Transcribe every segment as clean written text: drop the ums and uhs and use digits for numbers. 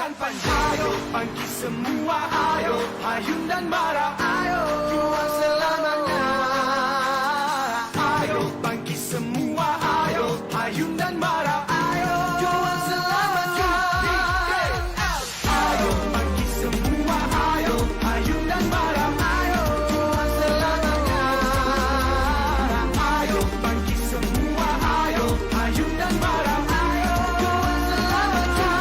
kibarkan panjang, ayo bangkit semua, ayo Hayun dan Mara, ayo juang selamanya. Ayo bangkit semua, ayo Hayun dan Mara, ayo juang selamanya. Ayo bangkit semua, ayo Hayun dan Mara, ayo juang selamanya. Ayo bangkit semua, ayo Hayun dan Mara, ayo juang selamanya.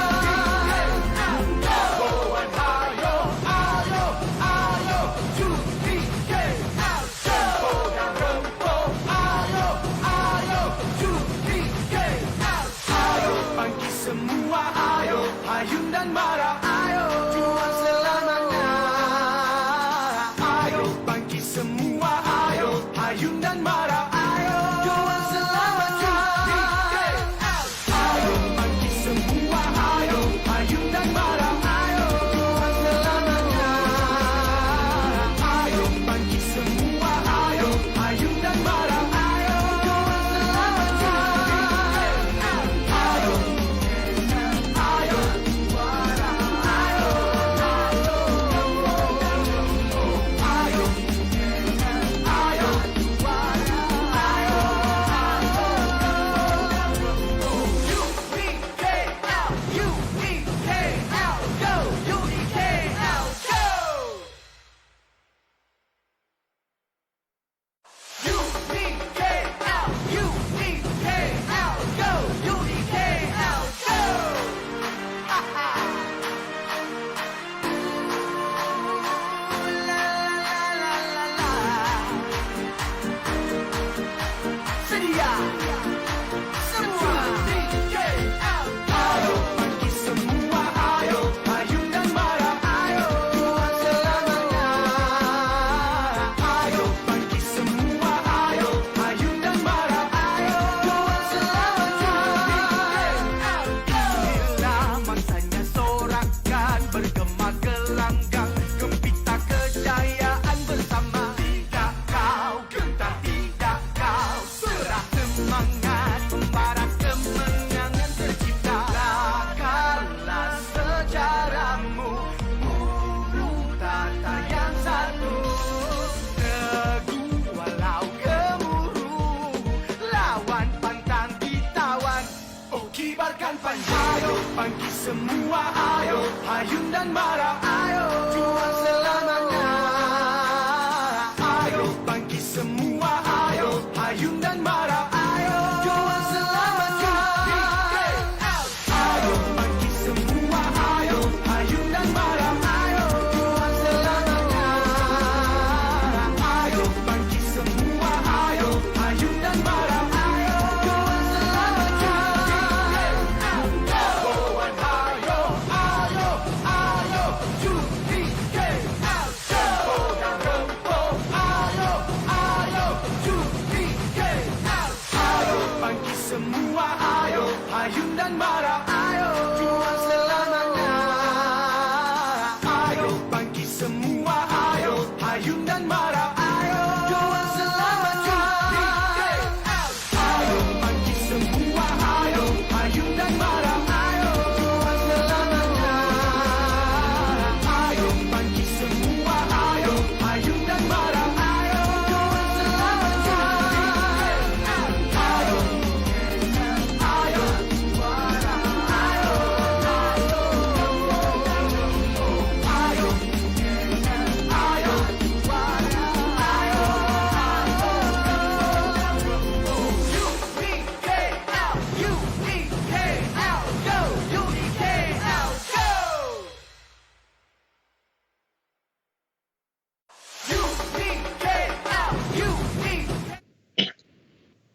Kawan ayo, ayo, ayo, Judike, tempo dan rempah, ayo, ayo, Judike, ayo bangkit semua, ayo Hayun dan Mara, ayo juang selamanya. Ayo bangkit semua, ayo Hayun dan Mara, ayo juang selamanya. Ayo bangkit semua, ayo Hayun dan Mara, ayo juang selamanya. Ayo bangkit semua, ayo Hayun dan Mara, ayo juang selamanya. Ayo, ayo, sedia semua. Ayo bangkit semua, ayo Hayun dan Mara, ayo juang selamanya. Ayo bangkit semua, ayo Hayun dan Mara, ayo juang selamanya. Bila mangsanya sorakan bergema gelanggang, gempita kejayaan bersama. Tidak kau gentar, tidak kau serah semangat, membara kemenangan tercipta. Lakarlah sejarahmu, urung tata yang satu. Teguh walau gemuruh, lawan pantang ditawan. Oh kibarkan panjang, ayo bangkit semua, ayo Hayun dan Mara, ayo juang selamanya. Ayo bangkit semua, ayo Hayun dan Mara, ayo juang selamanya. Ayo bangkit semua, ayo Hayun dan Mara, ayo juang selamanya. Ayo bangkit semua, ayo Hayun dan Mara, ayo juang selamanya. Kawan ayo, ayo, ayo, Judike, tempo dan rempah, ayo, ayo, Judike, ayo bangkit semua, ayo Hayun dan Mara, ayo juang selamanya. Ayo bangkit semua, ayo Hayun dan Mara, ayo juang selamanya. Ayo bangkit semua, ayo Hayun dan Mara, ayo juang selamanya. Ayo bangkit semua, ayo Hayun dan Mara, ayo juang selamanya. Ayo, ayo,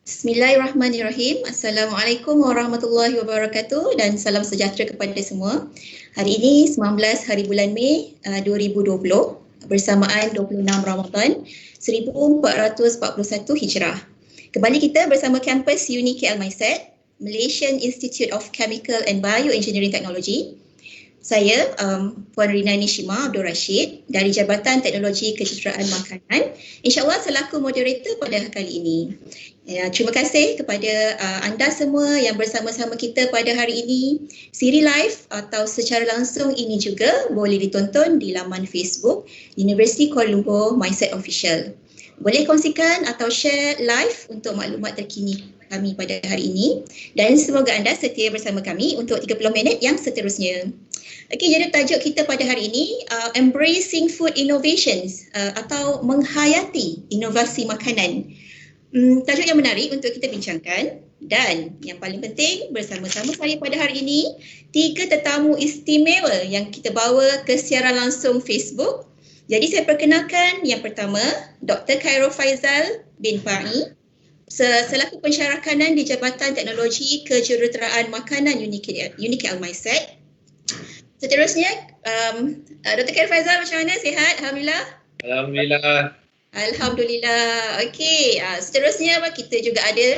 Bismillahirrahmanirrahim. Assalamualaikum warahmatullahi wabarakatuh dan salam sejahtera kepada semua. Hari ini 19 hari bulan Mei 2020 bersamaan 26 Ramadan 1441 Hijrah. Kembali kita bersama kampus UNI KL MISET, Malaysian Institute of Chemical and Bioengineering Technology. Saya Puan Rina Nishima Abdul Rashid dari Jabatan Teknologi Kejuruteraan Makanan, insyaAllah selaku moderator pada kali ini. Ya, terima kasih kepada anda semua yang bersama-sama kita pada hari ini. Siri live atau secara langsung ini juga boleh ditonton di laman Facebook Universiti Kuala Lumpur Mindset Official. Boleh kongsikan atau share live untuk maklumat terkini kami pada hari ini, dan semoga anda setia bersama kami untuk 30 minit yang seterusnya. Okey, jadi tajuk kita pada hari ini Embracing Food Innovations atau menghayati inovasi makanan. Tajuk yang menarik untuk kita bincangkan, dan yang paling penting bersama-sama saya pada hari ini 3 tetamu istimewa yang kita bawa ke siaran langsung Facebook. Jadi saya perkenalkan yang pertama Dr. Khairul Faizal bin Fa'i selaku pensyarakanan di Jabatan Teknologi Kejuruteraan Makanan Uniki Al-Mindset. Seterusnya, Dr. Khairul Faizal macam mana? Sihat? Alhamdulillah? Alhamdulillah. Alhamdulillah. Okey, seterusnya kita juga ada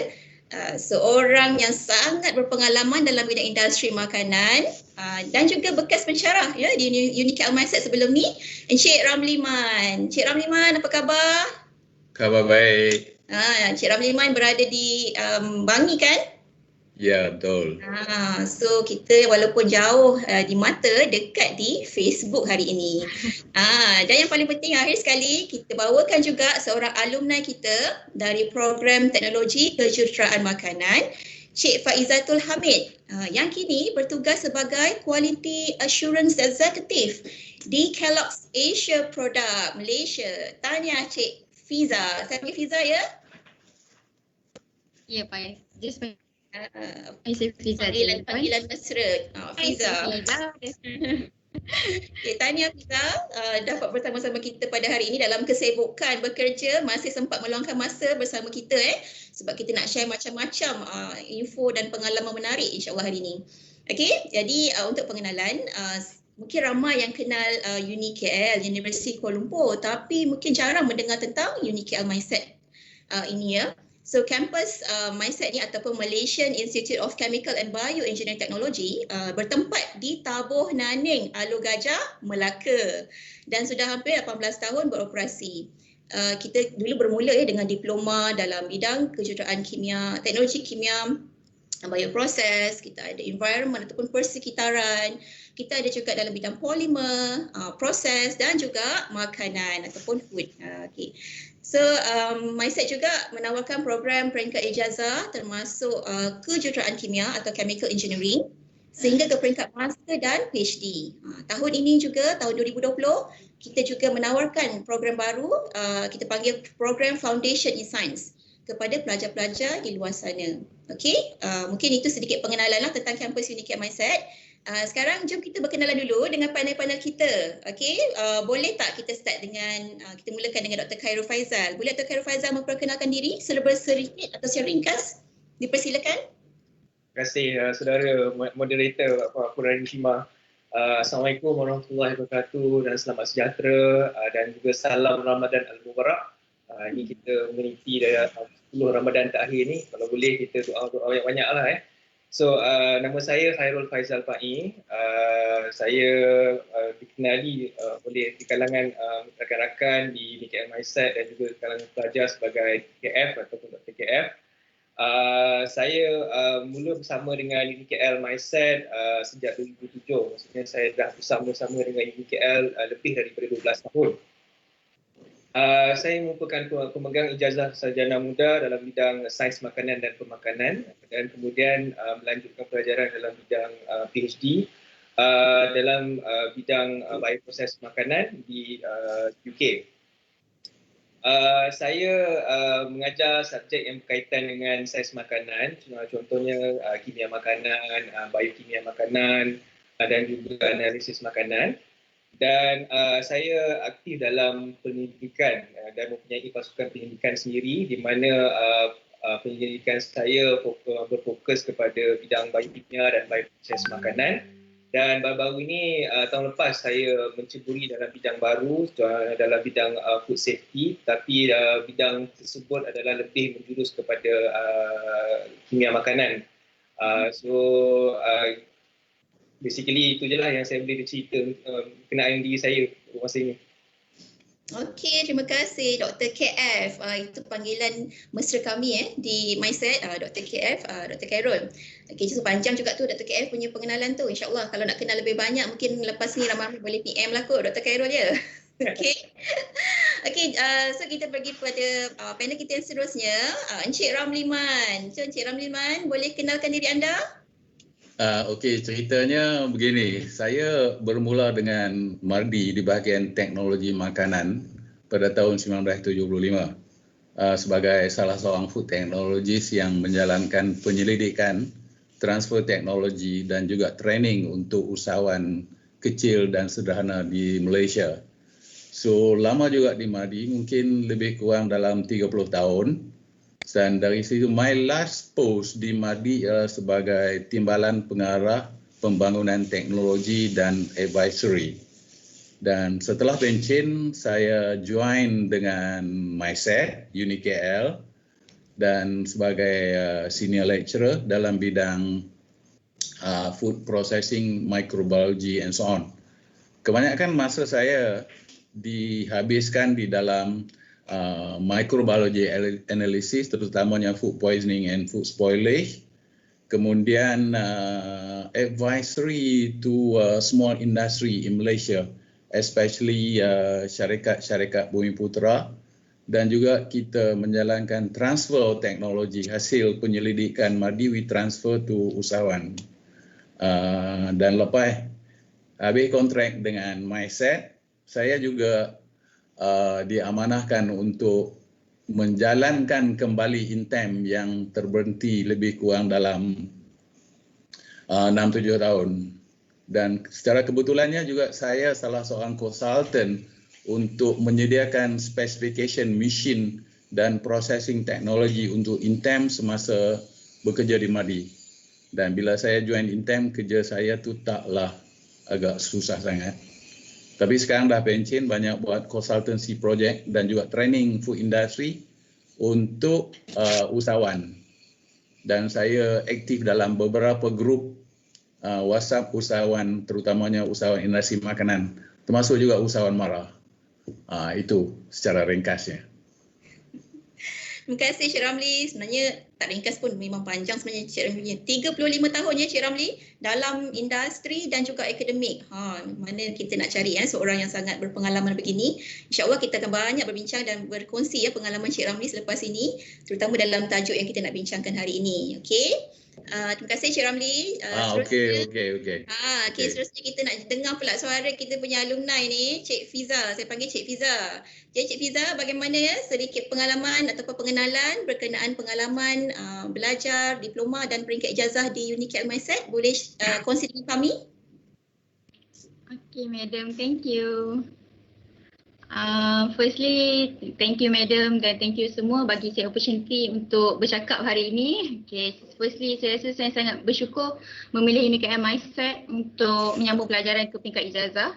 seorang yang sangat berpengalaman dalam bidang industri makanan dan juga bekas pensyarah ya di Uniki Al-Mindset sebelum ni, Encik Ramli Man. Encik Ramli Man, apa khabar? Khabar baik. Encik Ramli Man berada di Bangi kan? Ya, betul. So kita walaupun jauh di mata, dekat di Facebook hari ini. Dan yang paling penting akhir sekali kita bawakan juga seorang alumni kita dari program Teknologi Kejuruteraan Makanan, Cik Faizatul Hamid, yang kini bertugas sebagai Quality Assurance Executive di Kellogg's Asia Product Malaysia. Tahniah Cik Fiza. Saya panggil Fiza ya? Ya, Pak. Just panggilan mesra. Fiza. Okay, tahniah Fiza dapat bersama-sama kita pada hari ini dalam kesibukan bekerja, masih sempat meluangkan masa bersama kita sebab kita nak share macam-macam info dan pengalaman menarik insya-Allah hari ini. Okey, jadi untuk pengenalan, mungkin ramai yang kenal UniKL, Universiti Kuala Lumpur, tapi mungkin jarang mendengar tentang UniKL Mindset ini ya. So kampus Mindset ni ataupun Malaysian Institute of Chemical and Bioengineering Technology bertempat di Tabuh Naning, Alor Gajah, Melaka, dan sudah hampir 18 tahun beroperasi. Kita dulu bermula dengan diploma dalam bidang kejuruteraan kimia, teknologi kimia, bioproses, kita ada environment ataupun persekitaran, kita ada juga dalam bidang polimer, proses dan juga makanan ataupun food. Okay. So Mindset juga menawarkan program peringkat ijazah termasuk kejuruteraan kimia atau chemical engineering sehingga ke peringkat master dan PhD. Tahun ini juga, tahun 2020, kita juga menawarkan program baru, kita panggil program Foundation in Science kepada pelajar-pelajar di luar sana. Okey, mungkin itu sedikit pengenalan lah tentang kampus Uniki Mindset. Sekarang jom kita berkenalan dulu dengan panel-panel kita. Okey, boleh tak kita start dengan, kita mulakan dengan Dr. Khairul Faizal. Boleh Dr. Khairul Faizal memperkenalkan diri sedikit atau secara ringkas? Dipersilakan. Terima kasih saudara moderator Puan Nishima. Assalamualaikum warahmatullahi wabarakatuh dan selamat sejahtera dan juga salam Ramadan Al-Mubarak. Ini kita meniti dari 10 Ramadan terakhir ni. Kalau boleh kita doa-doa yang banyak lah So, nama saya Khairul Faizal Fa'i. Saya dikenali oleh di kalangan rakan-rakan di UniKL Mindset dan juga di kalangan pelajar sebagai TKF ataupun TKF. Saya mula bersama dengan UniKL Mindset sejak 2007. Maksudnya saya dah bersama-sama dengan UniKL lebih daripada 12 tahun. Saya merupakan pemegang ijazah sarjana muda dalam bidang sains makanan dan pemakanan dan kemudian melanjutkan pelajaran dalam bidang PhD dalam bidang bioproses makanan di UK. Saya mengajar subjek yang berkaitan dengan sains makanan, contohnya kimia makanan, biokimia makanan dan juga analisis makanan. Dan saya aktif dalam penyelidikan dan mempunyai pasukan penyelidikan sendiri di mana penyelidikan saya berfokus kepada bidang biokimia dan bioproses makanan. Dan baru-baru ini tahun lepas saya menceburi dalam bidang baru dalam bidang food safety, tapi bidang tersebut adalah lebih menjurus kepada kimia makanan. basically itu je lah yang saya boleh cerita berkenaan diri saya masa ini. Okey, terima kasih Dr. KF. Itu panggilan mesra kami di Mindset, Dr. KF, Dr. Khairul. Okey, so panjang juga tu Dr. KF punya pengenalan tu. InsyaAllah kalau nak kenal lebih banyak mungkin lepas ni ramai boleh PM lah kot Dr. Khairul ya. Okey. Okey, so kita pergi kepada panel kita yang seterusnya, Encik Ramli Man. So Encik Ramli Man, boleh kenalkan diri anda? Okey, ceritanya begini. Saya bermula dengan Mardi di bahagian teknologi makanan pada tahun 1975 sebagai salah seorang food technologist yang menjalankan penyelidikan, transfer teknologi dan juga training untuk usahawan kecil dan sederhana di Malaysia. So, lama juga di Mardi, mungkin lebih kurang dalam 30 tahun. Dan dari situ, my last post di Mardi ialah sebagai timbalan pengarah pembangunan teknologi dan advisory. Dan setelah pencen, saya join dengan Mindset, UniKL dan sebagai senior lecturer dalam bidang food processing, microbiology and so on. Kebanyakan masa saya dihabiskan di dalam microbiology analysis, terutamanya food poisoning and food spoilage. Kemudian advisory to small industry in Malaysia, especially syarikat-syarikat Bumi Putera, dan juga kita menjalankan transfer teknologi hasil penyelidikan Mardi, we transfer to usahawan. Dan lepas habis kontrak dengan Mindset, saya juga diamanahkan untuk menjalankan kembali Intem yang terberhenti lebih kurang dalam 6-7 tahun. Dan secara kebetulannya juga saya salah seorang konsultan untuk menyediakan specification machine dan processing teknologi untuk Intem semasa bekerja di Mardi. Dan bila saya join Intem, kerja saya tu taklah agak susah sangat. Tapi sekarang dah pencen, banyak buat consultancy project dan juga training food industry untuk usahawan. Dan saya aktif dalam beberapa grup WhatsApp usahawan, terutamanya usahawan industri makanan, termasuk juga usahawan mara. Itu secara ringkasnya. Terima kasih Cik Ramli. Sebenarnya tak ringkas pun, memang panjang sebenarnya Cik Ramli. 35 tahun ya Cik Ramli dalam industri dan juga akademik. Mana kita nak cari seorang yang sangat berpengalaman begini. InsyaAllah kita akan banyak berbincang dan berkongsi pengalaman Cik Ramli selepas ini, terutama dalam tajuk yang kita nak bincangkan hari ini. Okey. Terima kasih Cik Ramli. Okey. Seterusnya kita nak dengar pula suara kita punya alumni ni, Cik Fiza. Saya panggil Cik Fiza. Jadi Cik Fiza, bagaimana sedikit pengalaman ataupun pengenalan berkenaan pengalaman belajar, diploma dan peringkat ijazah di UniKL Mindset? Boleh kongsi dengan kami? Okay, Madam. Thank you. Firstly, thank you Madam dan thank you semua bagi saya opportunity untuk bercakap hari ini. Okay, firstly saya rasa saya sangat bersyukur memilih UniKL Mindset untuk menyambung pelajaran ke peringkat ijazah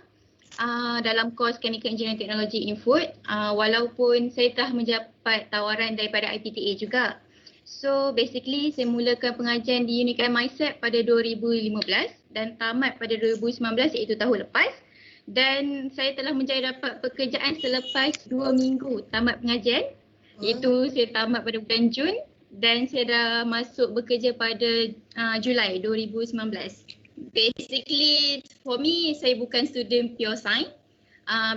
dalam kos Chemical Engineering Technology in Food, walaupun saya telah mendapat tawaran daripada IPTA juga. So basically saya mulakan pengajian di UniKL Mindset pada 2015 dan tamat pada 2019 iaitu tahun lepas. Dan saya telah menjaya dapat pekerjaan selepas 2 minggu tamat pengajian, iaitu saya tamat pada bulan Jun dan saya dah masuk bekerja pada Julai 2019. Basically for me, saya bukan student pure science.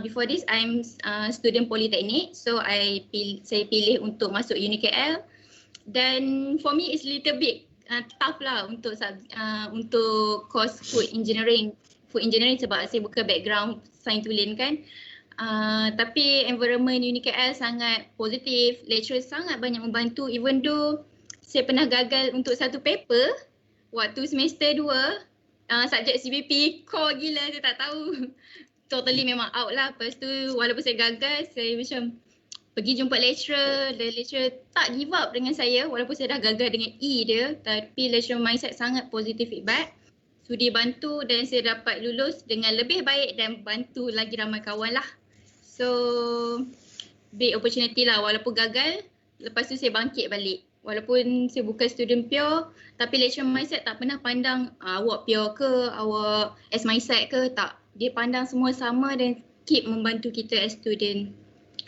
Before this I'm student polytechnic, so saya pilih untuk masuk UniKL. Dan for me it's little bit tough lah untuk course food engineering sebab saya bukan background sains tulen kan. Tapi environment UniKL sangat positif, lecturer sangat banyak membantu, even though saya pernah gagal untuk satu paper waktu semester 2, subjek CBP core gila, saya tak tahu. Totally memang out lah. Lepas tu walaupun saya gagal, saya macam pergi jumpa lecturer dan lecturer tak give up dengan saya walaupun saya dah gagal dengan E dia, tapi lecturer Mindset sangat positive feedback. Sudi bantu dan saya dapat lulus dengan lebih baik dan bantu lagi ramai kawan lah. So, big opportunity lah walaupun gagal, lepas tu saya bangkit balik. Walaupun saya bukan student pure, tapi lecturer mindset tak pernah pandang awak pure ke, awak as mindset ke, tak. Dia pandang semua sama dan keep membantu kita as student.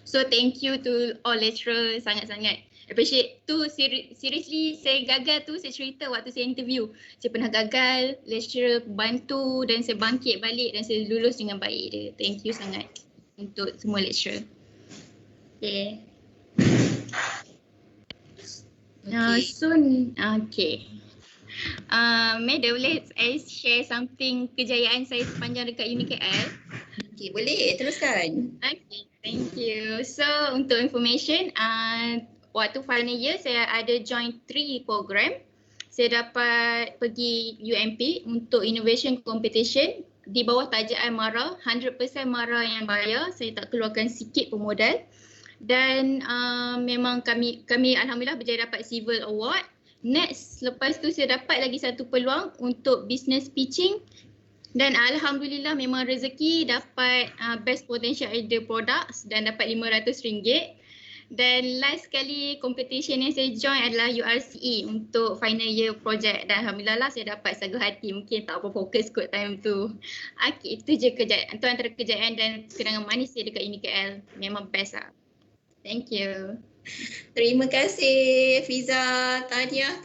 So thank you to all lecturer, sangat-sangat appreciate tu. Seriously saya gagal tu, saya cerita waktu saya interview. Saya pernah gagal, lecturer bantu dan saya bangkit balik dan saya lulus dengan baik dia. Thank you sangat untuk semua lecturer. Okay. Soon, okay. Madam, boleh I share something kejayaan saya sepanjang dekat UniKL? Okey, boleh teruskan. Okay, thank you. So untuk information, waktu final year saya ada join 3 program. Saya dapat pergi UMP untuk innovation competition di bawah tajaan MARA, 100% MARA yang bayar. Saya tak keluarkan sikit pun modal. Dan memang kami alhamdulillah berjaya dapat civil award. Next, lepas tu saya dapat lagi satu peluang untuk business pitching. Dan alhamdulillah memang rezeki dapat best potential idea products dan dapat RM500. Dan last sekali competition yang saya join adalah URCE untuk final year project dan alhamdulillah lah saya dapat sagu hati. Mungkin tak apa fokus kot time tu. Okay, itu je kejayaan. Itu antara kejayaan dan kenangan manis saya dekat UniKL. Memang best lah. Thank you. Terima kasih Fiza. Tahniah.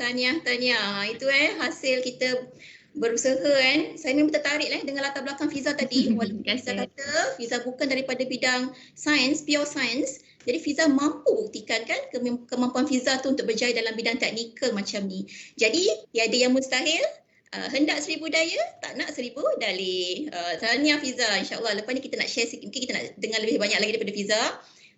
Itu hasil kita berusaha kan. Saya memang tertarik dengan latar belakang Fiza tadi. Walaupun Fiza kata Fiza bukan daripada bidang sains, pure science. Jadi Fiza mampu buktikan kan kemampuan Fiza tu untuk berjaya dalam bidang teknikal macam ni. Jadi tiada yang mustahil. Hendak 1000 daya, tak nak 1000 dalih. Tahniah Fiza. InsyaAllah lepas ni kita nak share sikit. Mungkin kita nak dengar lebih banyak lagi daripada Fiza.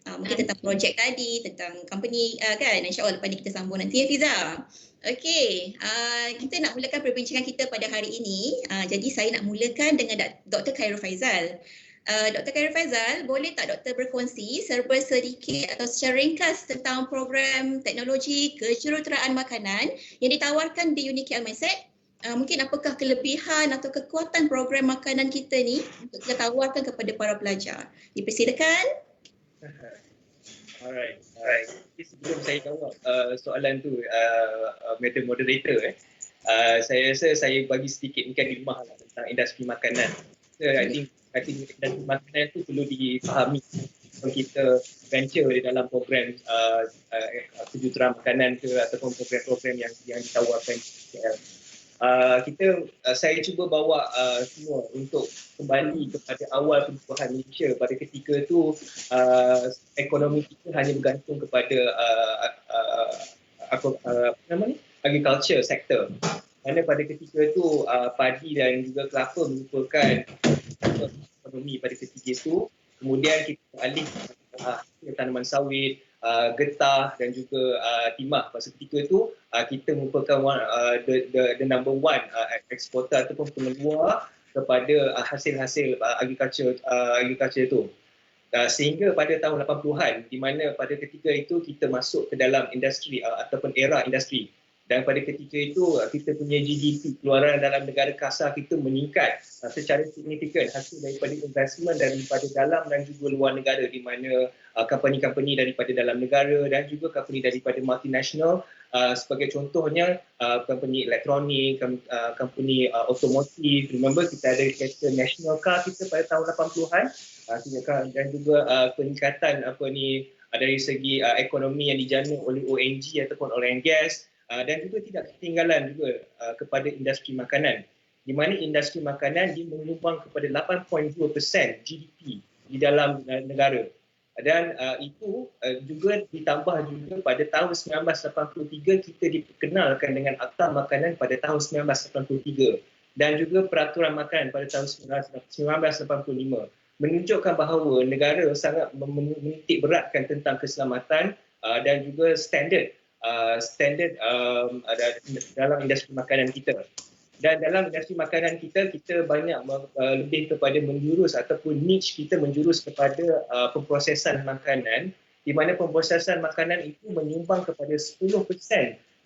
Mungkin tentang projek tadi, tentang company kan. InsyaAllah lepas ni kita sambung nanti ya Fiza. Okey, kita nak mulakan perbincangan kita pada hari ini. Jadi saya nak mulakan dengan Dr. Khairul Faizal. Dr. Khairul Faizal, boleh tak Doktor berkongsi serba sedikit atau secara ringkas tentang program teknologi kejuruteraan makanan yang ditawarkan di UniKL Mindset? Mungkin apakah kelebihan atau kekuatan program makanan kita ni untuk kita tawarkan kepada para pelajar? Dipersilakan. Alright. Sebelum saya jawab soalan tu, Madam Moderator, saya rasa saya bagi sedikit mukadimah tentang industri makanan. I think industri makanan tu perlu difahami kalau kita venture di dalam program kejuruteraan makanan ke ataupun program-program yang ditawarkan saya cuba bawa semua untuk kembali kepada awal pertumbuhan Malaysia. Pada ketika itu ekonomi kita hanya bergantung kepada agriculture sector. Kerana pada ketika itu padi dan juga kelapa merupakan ekonomi pada ketika itu. Kemudian kita beralih ke tanaman sawit, getah dan juga timah. Pada ketika itu kita merupakan the number one eksporter ataupun pengeluar kepada hasil-hasil agriculture itu. Sehingga pada tahun 80-an di mana pada ketika itu kita masuk ke dalam industri ataupun era industri. Dan pada ketika itu kita punya GDP keluaran dalam negara kasar kita meningkat secara signifikan hasil daripada investment daripada dalam dan juga luar negara di mana company-company daripada dalam negara dan juga company daripada multinational sebagai contohnya company elektronik, company otomotif. Remember kita ada kereta national car kita pada tahun 80-an dan juga peningkatan dari segi ekonomi yang dijana oleh ONG ataupun oil and gas. Dan juga tidak ketinggalan juga kepada industri makanan di mana industri makanan dia menyumbang kepada 8.2% GDP di dalam negara dan itu juga ditambah juga pada tahun 1983 kita diperkenalkan dengan Akta Makanan pada tahun 1983 dan juga Peraturan Makanan pada tahun 1985 menunjukkan bahawa negara sangat menitik beratkan tentang keselamatan dan juga standard dalam industri makanan kita. Dan dalam industri makanan kita banyak lebih kepada menjurus ataupun niche kita menjurus kepada pemprosesan makanan di mana pemprosesan makanan itu menyumbang kepada 10%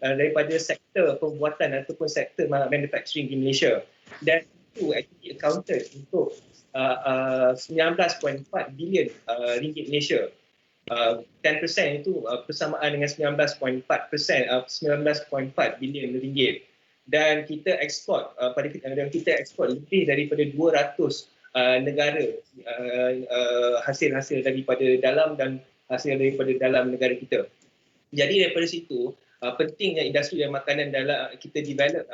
daripada sektor pembuatan ataupun sektor manufacturing di Malaysia. Dan itu actually accounted untuk 19.4 bilion ringgit Malaysia. 10% itu persamaan dengan 19.4 bilion ringgit. Dan kita ekspor kita ekspor lebih daripada 200 negara hasil-hasil daripada dalam dan hasil daripada dalam negara kita. Jadi daripada situ pentingnya industri dan makanan dalam kita develop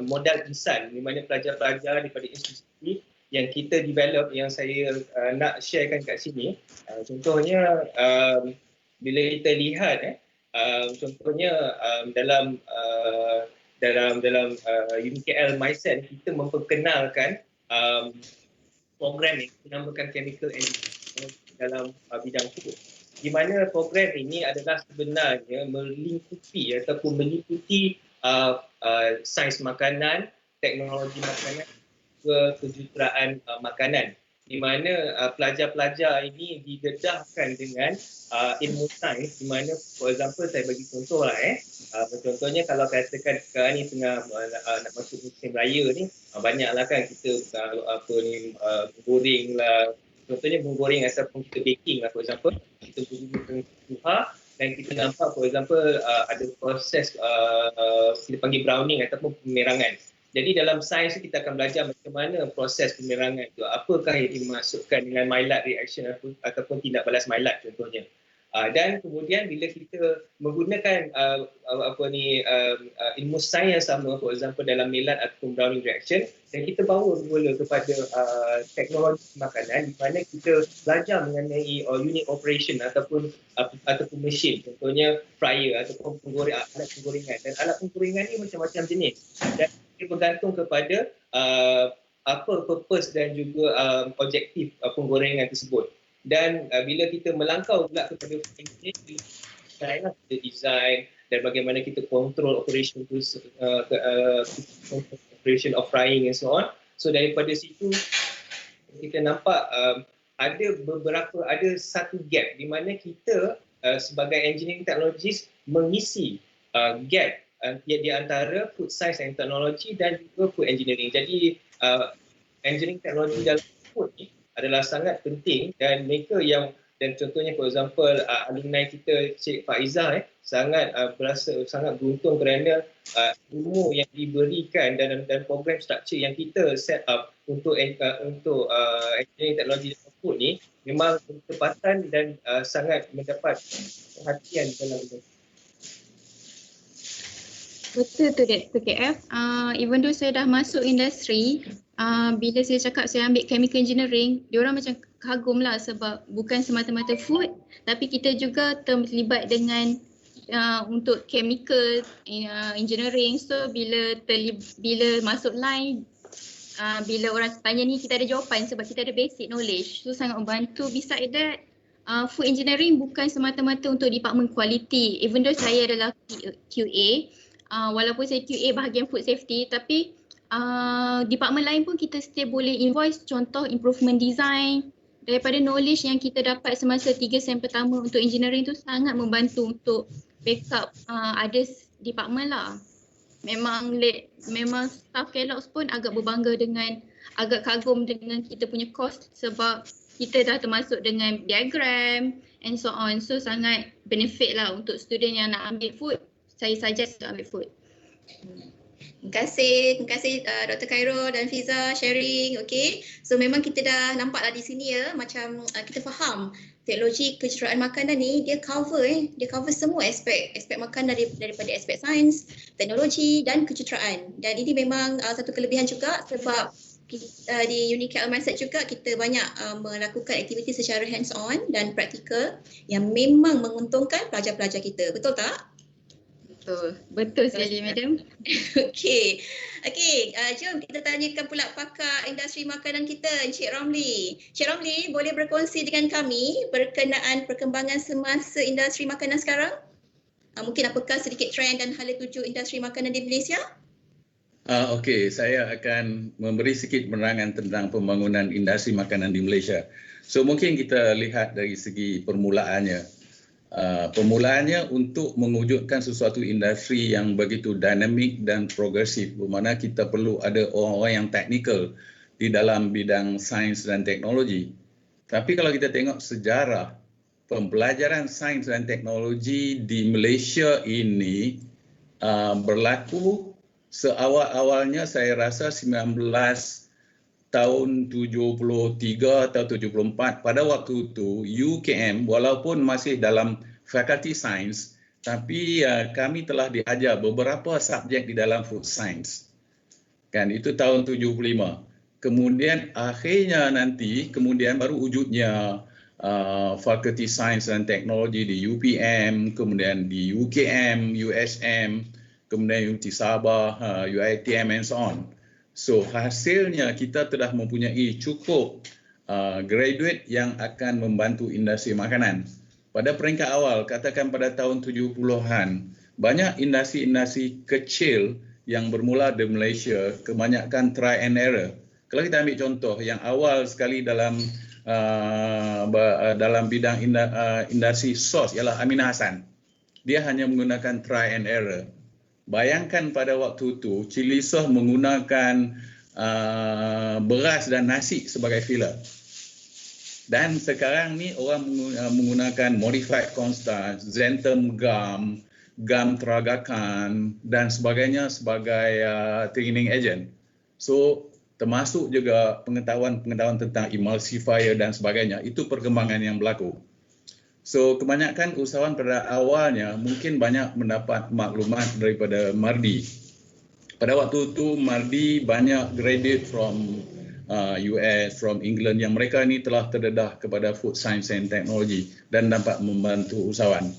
modal insan di mana pelajar-pelajar daripada institusi yang kita develop yang saya nak sharekan kat sini. Contohnya bila kita lihat contohnya dalam UniKL MySen kita memperkenalkan program yang dinamakan Chemical Engineering dalam bidang food. Di mana program ini adalah sebenarnya melingkupi ataupun meliputi sains makanan, teknologi makanan, kejuruteraan makanan. Di mana pelajar-pelajar ini didedahkan dengan ilmu sains, di mana for example saya bagi contoh lah contohnya kalau katakan sekarang ni tengah nak masuk musim raya ni, banyaklah kan kita goreng lah, contohnya goreng ataupun kita baking lah for example, kita guna suha dan kita nampak for example ada proses kita panggil browning ataupun pemerangan. Jadi dalam sains kita akan belajar macam mana proses pemerangan itu, apakah yang dimasukkan dengan Maillard reaction ataupun tindak balas Maillard contohnya. Dan kemudian bila kita menggunakan ilmu sains yang sama for example dalam Maillard ataupun Browning reaction, dan kita bawa bermula kepada teknologi makanan di mana kita belajar mengenai unit operation ataupun mesin, contohnya fryer ataupun alat penggorengan. Dan alat penggorengan ni macam-macam jenis dan bergantung kepada apa purpose dan juga objektif penggorengan tersebut. Dan bila kita melangkau pula kepada engineering, kita design dan bagaimana kita control operation of frying and so on. So daripada situ kita nampak ada satu gap di mana kita sebagai engineering technologist mengisi gap di antara food science and technology dan juga food engineering. Jadi engineering technology dalam food ni adalah sangat penting dan mereka yang dan contohnya for example alumni kita Cik Faizah sangat beruntung kerana ilmu yang diberikan dan program structure yang kita set up untuk engineering teknologi dalam food ni memang bertepatan dan sangat mendapat perhatian dalam industri. Betul tu Dr. KF. Even though saya dah masuk industri, bila saya cakap saya ambil chemical engineering, diorang macam kagum lah sebab bukan semata-mata food, tapi kita juga terlibat dengan untuk chemical engineering. So bila masuk line, bila orang tanya ni kita ada jawapan sebab kita ada basic knowledge. So sangat membantu. Besides that, food engineering bukan semata-mata untuk department quality. Even though saya adalah QA, walaupun saya QA bahagian food safety, tapi department lain pun kita still boleh invoice, contoh improvement design. Daripada knowledge yang kita dapat semasa 3 sem pertama untuk engineering tu sangat membantu untuk backup ada department lah. Memang staff Kellogg's pun agak berbangga agak kagum dengan kita punya course sebab kita dah termasuk dengan diagram and so on. So sangat benefit lah untuk student yang nak ambil food. Saya suggest untuk ambil food. Terima kasih Dr. Khairul dan Fiza sharing. Okay, so memang kita dah nampak lah di sini macam kita faham teknologi kejuruteraan makanan ni dia cover semua aspek makanan daripada aspek sains, teknologi dan kejuruteraan. Dan ini memang satu kelebihan juga sebab di UniKL MySet juga kita banyak melakukan aktiviti secara hands on dan praktikal yang memang menguntungkan pelajar-pelajar kita. Betul tak? Betul sekali madam. Okey, jom kita tanyakan pula pakar industri makanan kita, Encik Romli. Encik Romli, boleh berkongsi dengan kami berkenaan perkembangan semasa industri makanan sekarang? Mungkin apakah sedikit trend dan hala tuju industri makanan di Malaysia? Okey, saya akan memberi sedikit penerangan tentang pembangunan industri makanan di Malaysia. So mungkin kita lihat dari segi permulaannya. Permulaannya untuk mewujudkan sesuatu industri yang begitu dinamik dan progresif, bermakna kita perlu ada orang-orang yang teknikal di dalam bidang sains dan teknologi. Tapi kalau kita tengok sejarah pembelajaran sains dan teknologi di Malaysia ini berlaku seawal-awalnya saya rasa tahun 73 atau 74. Pada waktu itu UKM walaupun masih dalam fakulti sains, tapi kami telah diajar beberapa subjek di dalam food science. Kan itu tahun 75. Kemudian akhirnya kemudian baru wujudnya fakulti sains dan teknologi di UPM, kemudian di UKM, USM, kemudian UT Sabah, UiTM and so on. So hasilnya kita telah mempunyai cukup graduate yang akan membantu industri makanan. Pada peringkat awal, katakan pada tahun 70-an, banyak industri-industri kecil yang bermula di Malaysia, kebanyakan try and error. Kalau kita ambil contoh, yang awal sekali dalam bidang industri sos ialah Aminah Hassan. Dia hanya menggunakan try and error. Bayangkan pada waktu itu, Cili Sos menggunakan beras dan nasi sebagai filler. Dan sekarang ni orang menggunakan modified cornstarch, xanthan gum, gum tragakan dan sebagainya sebagai thickening agent. So termasuk juga pengetahuan tentang emulsifier dan sebagainya. Itu perkembangan yang berlaku. So kebanyakan usahawan pada awalnya mungkin banyak mendapat maklumat daripada Mardi. Pada waktu itu Mardi banyak graduate from US, from England yang mereka ini telah terdedah kepada food science and technology dan dapat membantu usahawan.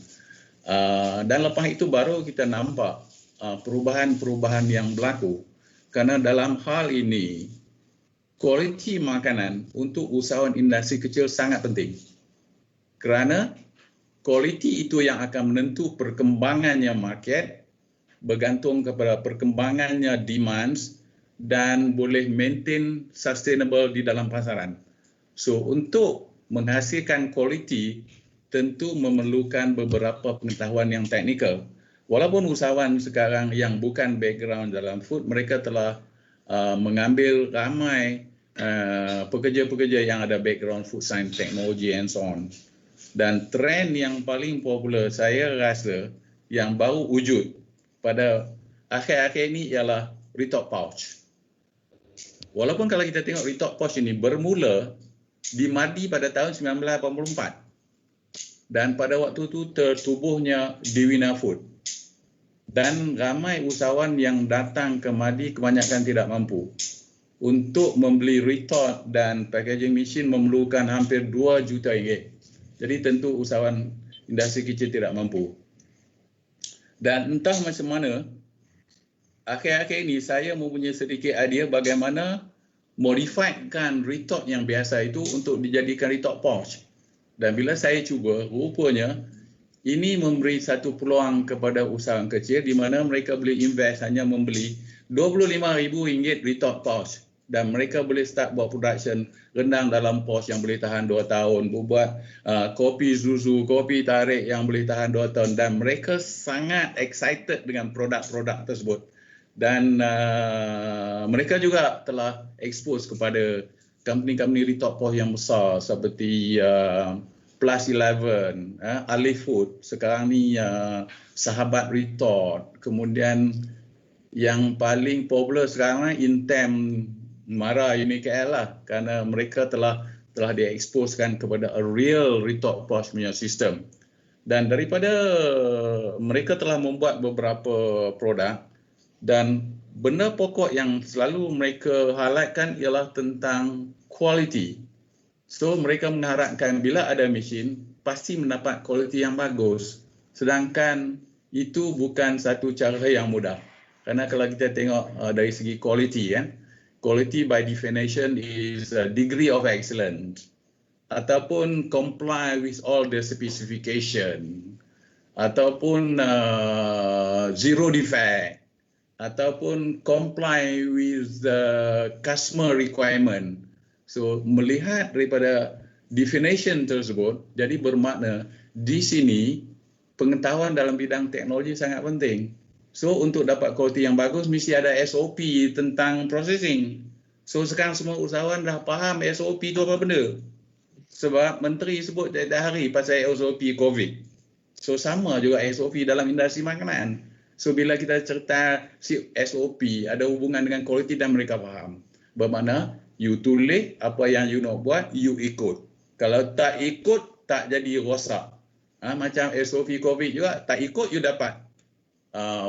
Dan lepas itu baru kita nampak perubahan-perubahan yang berlaku. Karena dalam hal ini kualiti makanan untuk usahawan industri kecil sangat penting. Kerana kualiti itu yang akan menentu perkembangannya market, bergantung kepada perkembangannya demands dan boleh maintain sustainable di dalam pasaran. So untuk menghasilkan kualiti tentu memerlukan beberapa pengetahuan yang teknikal. Walaupun usahawan sekarang yang bukan background dalam food, mereka telah mengambil ramai pekerja-pekerja yang ada background food science, technology and so on. Dan trend yang paling popular saya rasa yang baru wujud pada akhir-akhir ini ialah retort pouch. Walaupun kalau kita tengok retort pouch ini bermula di Mardi pada tahun 1984 dan pada waktu itu tertubuhnya Dewina Food. Dan ramai usahawan yang datang ke Mardi kebanyakan tidak mampu. Untuk membeli retort dan packaging machine memerlukan hampir 2 juta ringgit. Jadi tentu usahawan industri kecil tidak mampu. Dan entah macam mana, akhir-akhir ini saya mempunyai sedikit idea bagaimana modifiedkan retort yang biasa itu untuk dijadikan retort pouch. Dan bila saya cuba, rupanya ini memberi satu peluang kepada usahawan kecil di mana mereka boleh invest hanya membeli RM25,000 retort pouch. Dan mereka boleh start buat production rendang dalam pos yang boleh tahan 2 tahun, buat kopi Zuzu, kopi tarik yang boleh tahan 2 tahun dan mereka sangat excited dengan produk-produk tersebut. Dan mereka juga telah expose kepada company-company retort pos yang besar seperti Plus 11, Alif Food, sekarang ni Sahabat Retort, kemudian yang paling popular sekarang Intem Mara UniKL lah kerana mereka telah dieksposkan kepada a real retort pouch punya sistem. Dan daripada mereka telah membuat beberapa produk dan benda pokok yang selalu mereka highlightkan ialah tentang quality. So mereka mengharapkan bila ada mesin pasti mendapat kualiti yang bagus. Sedangkan itu bukan satu cara yang mudah. Kerana kalau kita tengok dari segi quality quality by definition is a degree of excellence ataupun comply with all the specification ataupun zero defect ataupun comply with the customer requirement. So melihat daripada definition tersebut, jadi bermakna di sini pengetahuan dalam bidang teknologi sangat penting. So untuk dapat kualiti yang bagus mesti ada SOP tentang processing. So sekarang semua usahawan dah faham SOP itu apa benda. Sebab menteri sebut tiap hari pasal SOP COVID. So sama juga SOP dalam industri makanan. So bila kita cerita SOP ada hubungan dengan kualiti dan mereka faham. Bermakna you tulis apa yang you nak buat, you ikut. Kalau tak ikut, tak jadi rosak. Macam SOP COVID juga, tak ikut you dapat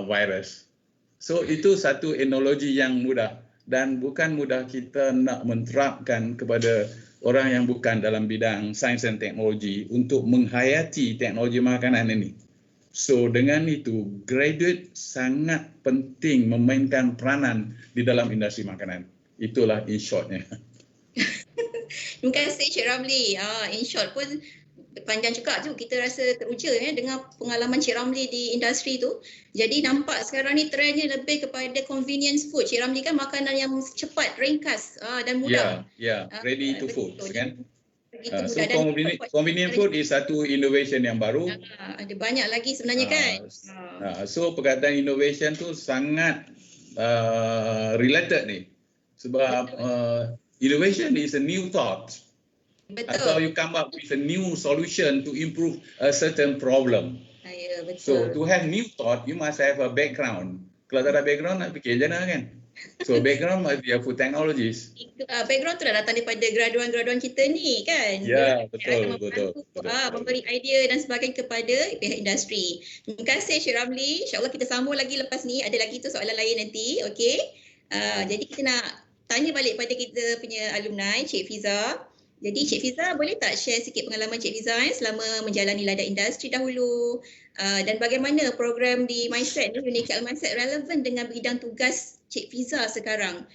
virus. So itu satu analogi yang mudah dan bukan mudah kita nak menerapkan kepada orang yang bukan dalam bidang sains dan teknologi untuk menghayati teknologi makanan ini. So dengan itu, graduate sangat penting memainkan peranan di dalam industri makanan. Itulah in shortnya. Terima kasih Cik Ramli. In short pun panjang juga tu, kita rasa teruja dengan pengalaman Cik Ramli di industri tu. Jadi nampak sekarang ni trendnya lebih kepada convenience food. Cik Ramli kan makanan yang cepat, ringkas dan mudah. Ready to food kan. So Dan convenient food is satu innovation yang baru. Ada banyak lagi sebenarnya kan. So perkataan innovation tu sangat related ni. Sebab innovation is a new thought. Betul. Atau you come up with a new solution to improve a certain problem. Ya, betul. So to have new thought, you must have a background. Kalau tak ada background, nak fikir je nak kan. So background must be a food technologist. Background tu dah datang daripada graduan-graduan kita ni kan. Ya, betul. Memberi idea dan sebagainya kepada pihak industri. Terima kasih Cik Ramli. InsyaAllah kita sambung lagi lepas ni. Ada lagi tu soalan lain nanti. Okey. Jadi kita nak tanya balik pada kita punya alumni, Cik Fiza. Jadi Cik Fiza boleh tak share sikit pengalaman Cik Fiza selama menjalani ladang industri dahulu dan bagaimana program di Mindset ni, Unique Mindset relevan dengan bidang tugas Cik Fiza sekarang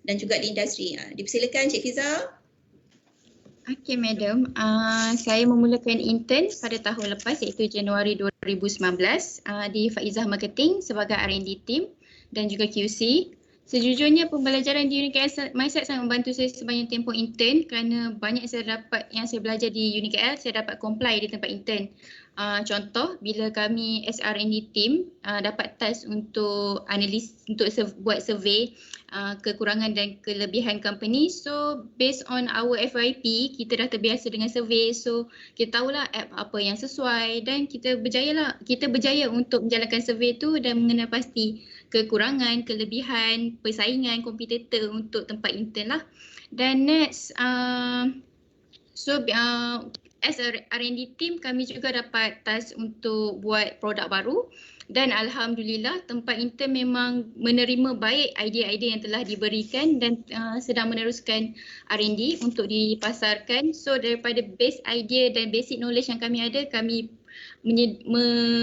dan juga di industri. Dipersilakan Cik Fiza. Okey madam, saya memulakan intern pada tahun lepas iaitu Januari 2019 di Faizah Marketing sebagai R&D team dan juga QC. Sejujurnya pembelajaran di UniKL Mindset sangat membantu saya sepanjang tempoh intern kerana banyak yang saya belajar di UniKL, saya dapat comply di tempat intern. Contoh, bila kami SR&D team dapat task untuk buat survey kekurangan dan kelebihan company. So based on our FYP, kita dah terbiasa dengan survey. So kita tahulah app apa yang sesuai dan kita berjaya untuk menjalankan survey tu dan mengenal pasti kekurangan, kelebihan, persaingan, kompetitor untuk tempat intern lah. Dan next, as a R&D team, kami juga dapat task untuk buat produk baru dan alhamdulillah tempat intern memang menerima baik idea-idea yang telah diberikan dan sedang meneruskan R&D untuk dipasarkan. So daripada base idea dan basic knowledge yang kami ada, kami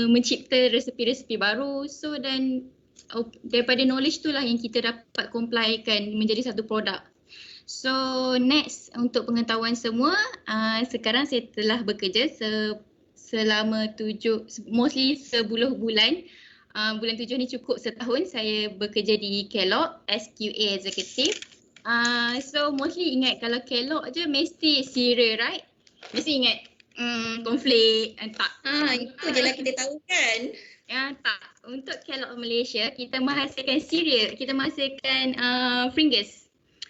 mencipta resepi-resepi baru. So dan daripada knowledge itulah yang kita dapat complykan menjadi satu produk. So next, untuk pengetahuan semua, sekarang saya telah bekerja selama mostly 10 bulan. Bulan 7 ni cukup setahun saya bekerja di Kellogg as QA Executive. So mostly ingat kalau Kellogg je mesti cereal, right? Mesti ingat cornflake, tak. Itu je lah kita tahu kan. Tak. Untuk Kellogg Malaysia, kita menghasilkan cereal, kita menghasilkan Pringles.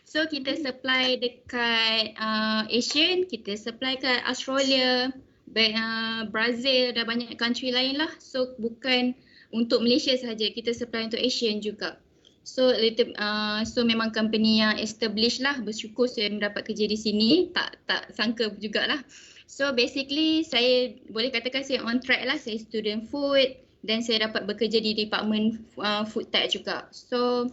So kita supply dekat Asian, kita supply kat Australia, Brazil dan banyak country lain lah. So bukan untuk Malaysia sahaja, kita supply untuk Asian juga. So memang company yang established lah, bersyukur saya mendapat kerja di sini, tak sangka jugalah. So basically saya boleh katakan saya on track lah, saya student food dan saya dapat bekerja di department food tech juga. So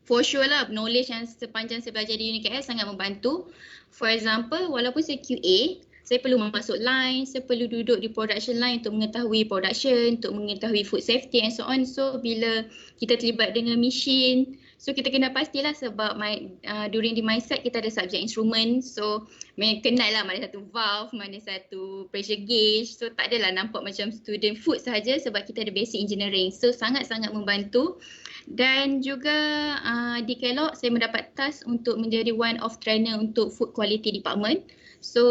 for sure lah, knowledge yang sepanjang saya belajar di UniKL sangat membantu. For example, walaupun saya QA, saya perlu masuk line, saya perlu duduk di production line untuk mengetahui production, untuk mengetahui food safety and so on. So bila kita terlibat dengan machine, so kita kena pastilah sebab during di Mindset kita ada subject instrument. So kenal lah mana satu valve, mana satu pressure gauge. So tak adalah nampak macam student food sahaja sebab kita ada basic engineering. So sangat-sangat membantu. Dan juga di Kellogg saya mendapat task untuk menjadi one of trainer untuk food quality department. So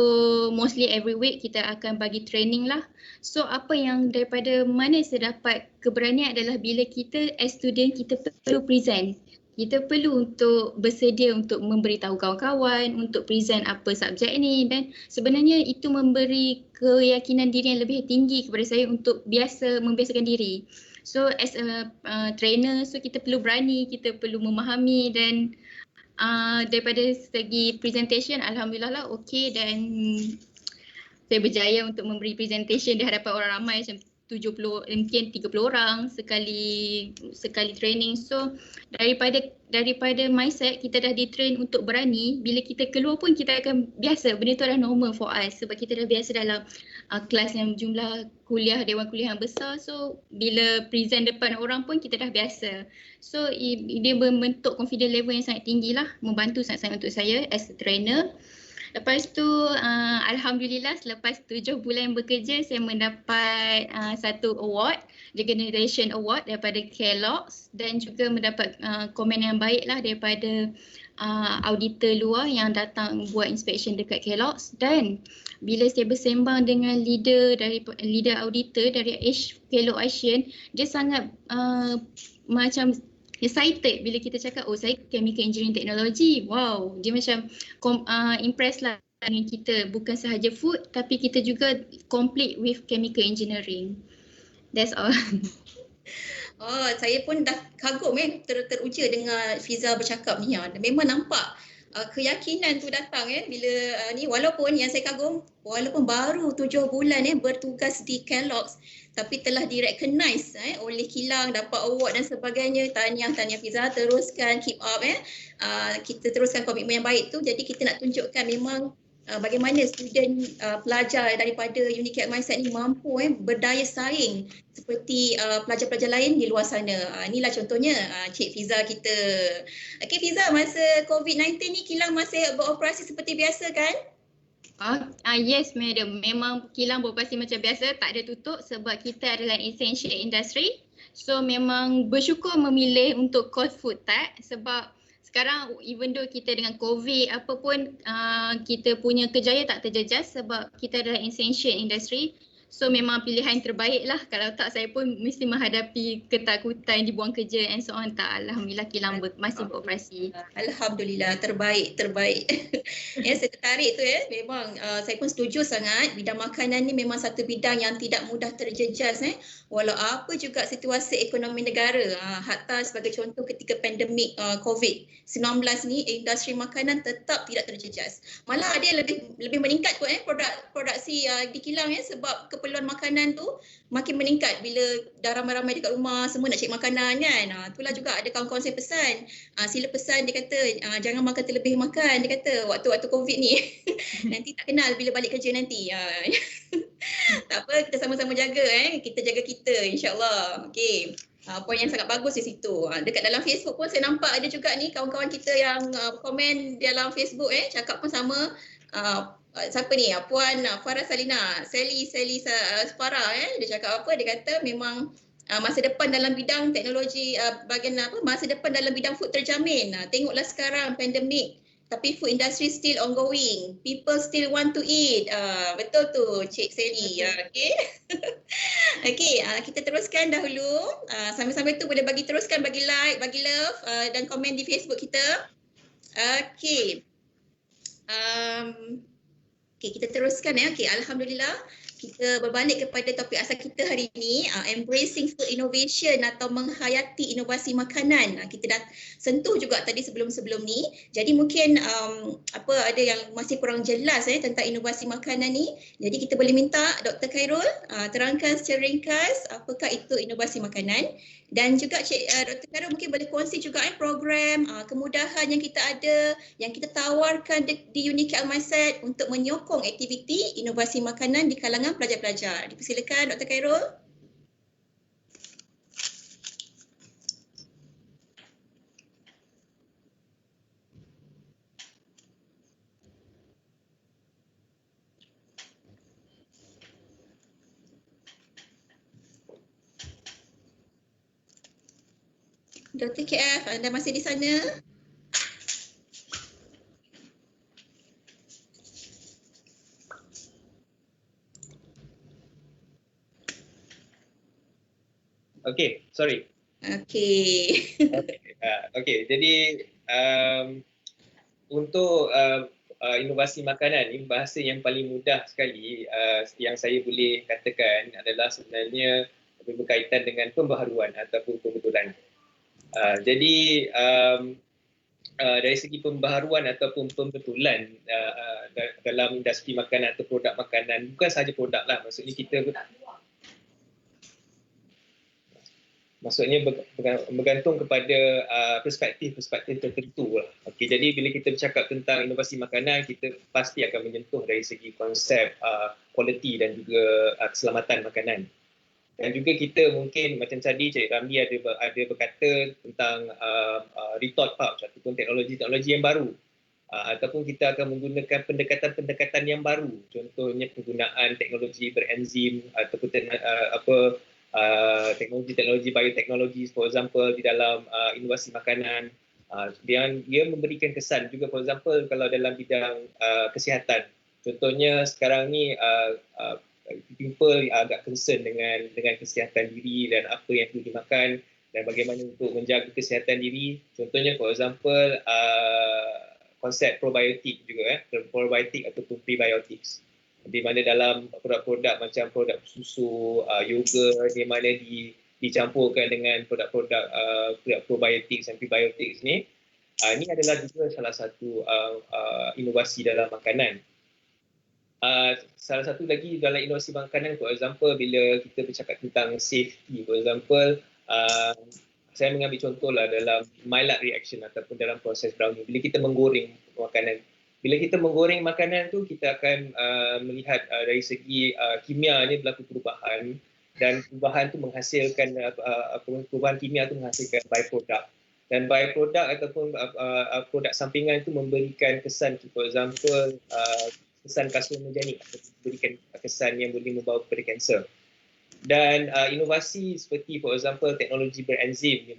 mostly every week kita akan bagi training lah. So apa yang daripada mana saya dapat keberanian adalah bila kita as student kita perlu present. kita perlu untuk bersedia untuk memberitahu kawan-kawan, untuk present apa subjek ni, dan sebenarnya itu memberi keyakinan diri yang lebih tinggi kepada saya untuk membiasakan diri. So as a trainer, so kita perlu berani, kita perlu memahami, dan daripada segi presentation alhamdulillah lah okey, dan saya berjaya untuk memberi presentation di hadapan orang ramai macam 70, mungkin 30 orang sekali training. So daripada mindset kita dah di-train untuk berani, bila kita keluar pun kita akan biasa, benda tu dah normal for us sebab kita dah biasa dalam kelas yang jumlah dewan kuliah yang besar. So bila present depan orang pun kita dah biasa. So dia membentuk confidence level yang sangat tinggi lah, membantu sangat-sangat untuk saya as a trainer. Lepas tu alhamdulillah selepas 7 bulan bekerja saya mendapat satu award, The Generation Award daripada Kellogg's, dan juga mendapat komen yang baik lah daripada auditor luar yang datang buat inspection dekat Kellogg's. Dan bila saya bersembang dengan leader auditor dari Kellogg Asian, dia sangat macam excited bila kita cakap, oh saya chemical engineering technology. Wow, dia macam impressed lah dengan kita, bukan sahaja food tapi kita juga complete with chemical engineering. That's all. Oh, saya pun dah kagum teruja dengan Fiza bercakap ni. Memang nampak keyakinan tu datang bila ni, walaupun yang saya kagum walaupun baru 7 bulan bertugas di Kellogg's tapi telah direcognize oleh kilang, dapat award dan sebagainya. Tahniah Fiza, teruskan, keep up kita teruskan komitmen yang baik tu. Jadi kita nak tunjukkan memang bagaimana student pelajar daripada Unique Mindset ni mampu berdaya saing seperti pelajar-pelajar lain di luar sana. Inilah contohnya Cik Fiza kita. Okey Fiza, masa COVID-19 ni kilang masih beroperasi seperti biasa kan? Yes madam, memang kilang beroperasi macam biasa, tak ada tutup sebab kita adalah essential industry. So memang bersyukur memilih untuk cold food tech sebab sekarang even though kita dengan COVID apa pun kita punya kerjaya tak terjejas sebab kita adalah essential industry. So memang pilihan terbaik lah, kalau tak saya pun mesti menghadapi ketakutan dibuang kerja and so on. Tak, alhamdulillah kilang masih beroperasi. Alhamdulillah, terbaik. Saya tertarik tu memang saya pun setuju sangat. Bidang makanan ni memang satu bidang yang tidak mudah terjejas walau apa juga situasi ekonomi negara. Hatta sebagai contoh ketika pandemik COVID-19 ni, industri makanan tetap tidak terjejas. Malah dia lebih meningkat kot produksi di kilang sebab keperluan makanan tu makin meningkat bila dah ramai-ramai dekat rumah semua nak cari makanan kan. Itulah juga ada kawan-kawan saya pesan, sila pesan, dia kata jangan makan terlebih makan, dia kata waktu COVID ni. Nanti tak kenal bila balik kerja nanti. Tak apa, kita sama-sama jaga kita jaga kita insya-Allah. Okey. Poin yang sangat bagus di situ. Dekat dalam Facebook pun saya nampak ada juga ni kawan-kawan kita yang komen dalam Facebook cakap pun sama. Siapa ni? Puan Farah Salina, Sally Farah dia cakap apa? Dia kata memang masa depan dalam bidang teknologi masa depan dalam bidang food terjamin. Tengoklah sekarang pandemik tapi food industry still ongoing. People still want to eat. Betul tu Cik Sally. Okey. Okey, kita teruskan dahulu. Sambil-sambil tu boleh bagi like, bagi love dan komen di Facebook kita. Okey. Okey, kita teruskan Okey, alhamdulillah kita berbalik kepada topik asal kita hari ini, embracing food innovation atau menghayati inovasi makanan. Kita dah sentuh juga tadi sebelum ni. Jadi mungkin ada yang masih kurang jelas tentang inovasi makanan ni. Jadi kita boleh minta Dr. Khairul terangkan secara ringkas apakah itu inovasi makanan, dan juga Dr. Khairul mungkin boleh kongsi juga program kemudahan yang kita ada, yang kita tawarkan di Unique Mindset untuk menyokong aktiviti inovasi makanan di kalangan pelajar-pelajar. Dipersilakan Dr. Khairul. Dr. KF, anda masih di sana? Okay, sorry. Okay. Okey, jadi untuk inovasi makanan ni, bahasa yang paling mudah sekali yang saya boleh katakan adalah sebenarnya berkaitan dengan pembaharuan ataupun pembetulan. Jadi dari segi pembaharuan ataupun pembetulan dalam industri makanan atau produk makanan, bukan sahaja produk lah, maksudnya bergantung kepada perspektif tertentu lah. Okey, jadi bila kita bercakap tentang inovasi makanan, kita pasti akan menyentuh dari segi konsep kualiti dan juga keselamatan makanan. Dan juga kita mungkin macam tadi Cik Ramli ada berkata tentang retort pouch ataupun teknologi-teknologi yang baru. Ataupun kita akan menggunakan pendekatan-pendekatan yang baru. Contohnya penggunaan teknologi berenzim ataupun teknologi bioteknologi, for example, di dalam inovasi makanan. Dia memberikan kesan juga, for example, kalau dalam bidang kesihatan. Contohnya sekarang ni people agak concern dengan kesihatan diri dan apa yang perlu dimakan dan bagaimana untuk menjaga kesihatan diri. Contohnya, for example, konsep probiotik juga, probiotik ataupun prebiotics. Di mana dalam produk-produk macam produk susu, yogurt, di mana dicampurkan dengan produk-produk probiotics dan prebiotics ni. Ini adalah juga salah satu inovasi dalam makanan. Salah satu lagi dalam inovasi makanan, for example, bila kita bercakap tentang safety, for example, saya mengambil contoh lah dalam Maillard reaction ataupun dalam proses brownie. Bila kita menggoreng makanan, bila kita menggoreng makanan tu, kita akan melihat dari segi kimia ni berlaku perubahan, dan perubahan tu menghasilkan perubahan kimia tu menghasilkan byproduct. Dan byproduct ataupun produk sampingan itu memberikan kesan, for example, kesan karsinogenik atau memberikan kesan yang boleh membawa kepada kanser. Dan inovasi seperti, for example, teknologi berenzim, di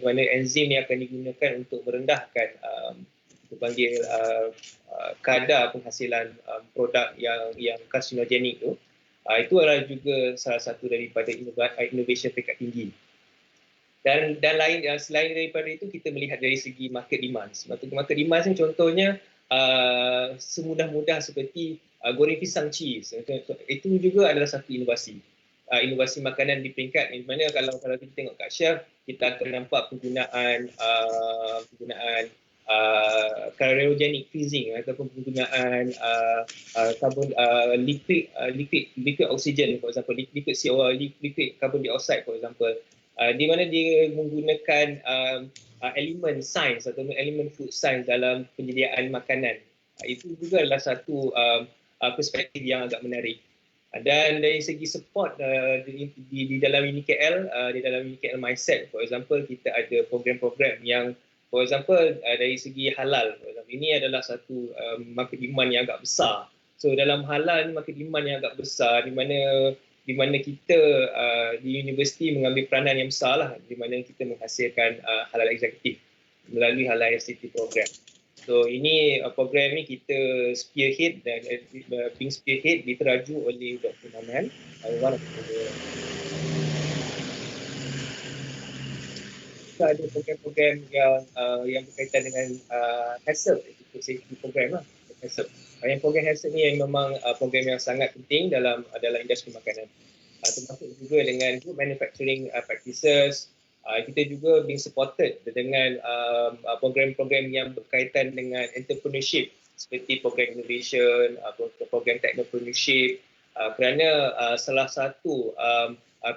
mana enzim ni akan digunakan untuk merendahkan dipanggil kadar penghasilan produk yang karsinogenik tu. Itu adalah juga salah satu daripada innovation peringkat tinggi. Dan selain daripada itu, kita melihat dari segi market demand. Market demand ni contohnya semudah-mudah seperti goreng pisang cheese. Itu juga adalah satu inovasi. Inovasi makanan di peringkat di mana kalau kita tengok kat shelf, kita akan nampak penggunaan cryogenic freezing ataupun penggunaan liquid oxygen, for example, liquid CO, liquid carbon dioxide, for example, di mana dia menggunakan elemen sains atau elemen food science dalam penyediaan makanan. Itu juga adalah satu perspektif yang agak menarik. Dan dari segi support di dalam UniKL, di dalam UniKL Mindset, for example, kita ada program-program yang, for example, dari segi halal. Ini adalah satu market demand yang agak besar. So dalam halal ni market demand yang agak besar, di mana kita di universiti mengambil peranan yang besar lah, di mana kita menghasilkan halal eksekutif melalui halal eksekutif program. So ini program ni kita spearhead dan being spearhead diteraju oleh Dr. Maman. Kita ada program-program yang berkaitan dengan HACCP, itu safety program lah. HACCP. Yang program HACCP ni yang memang program yang sangat penting dalam industri makanan. Termasuk juga dengan good manufacturing practices. Kita juga being supported dengan program-program yang berkaitan dengan entrepreneurship seperti program innovation, program technopreneurship, kerana salah satu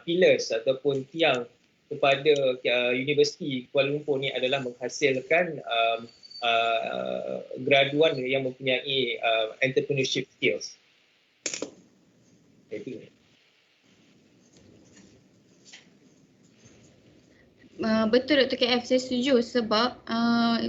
pillars ataupun tiang kepada Universiti Kuala Lumpur ni adalah menghasilkan graduan yang mempunyai entrepreneurship skills. Itu. Betul Dr. KF, saya setuju sebab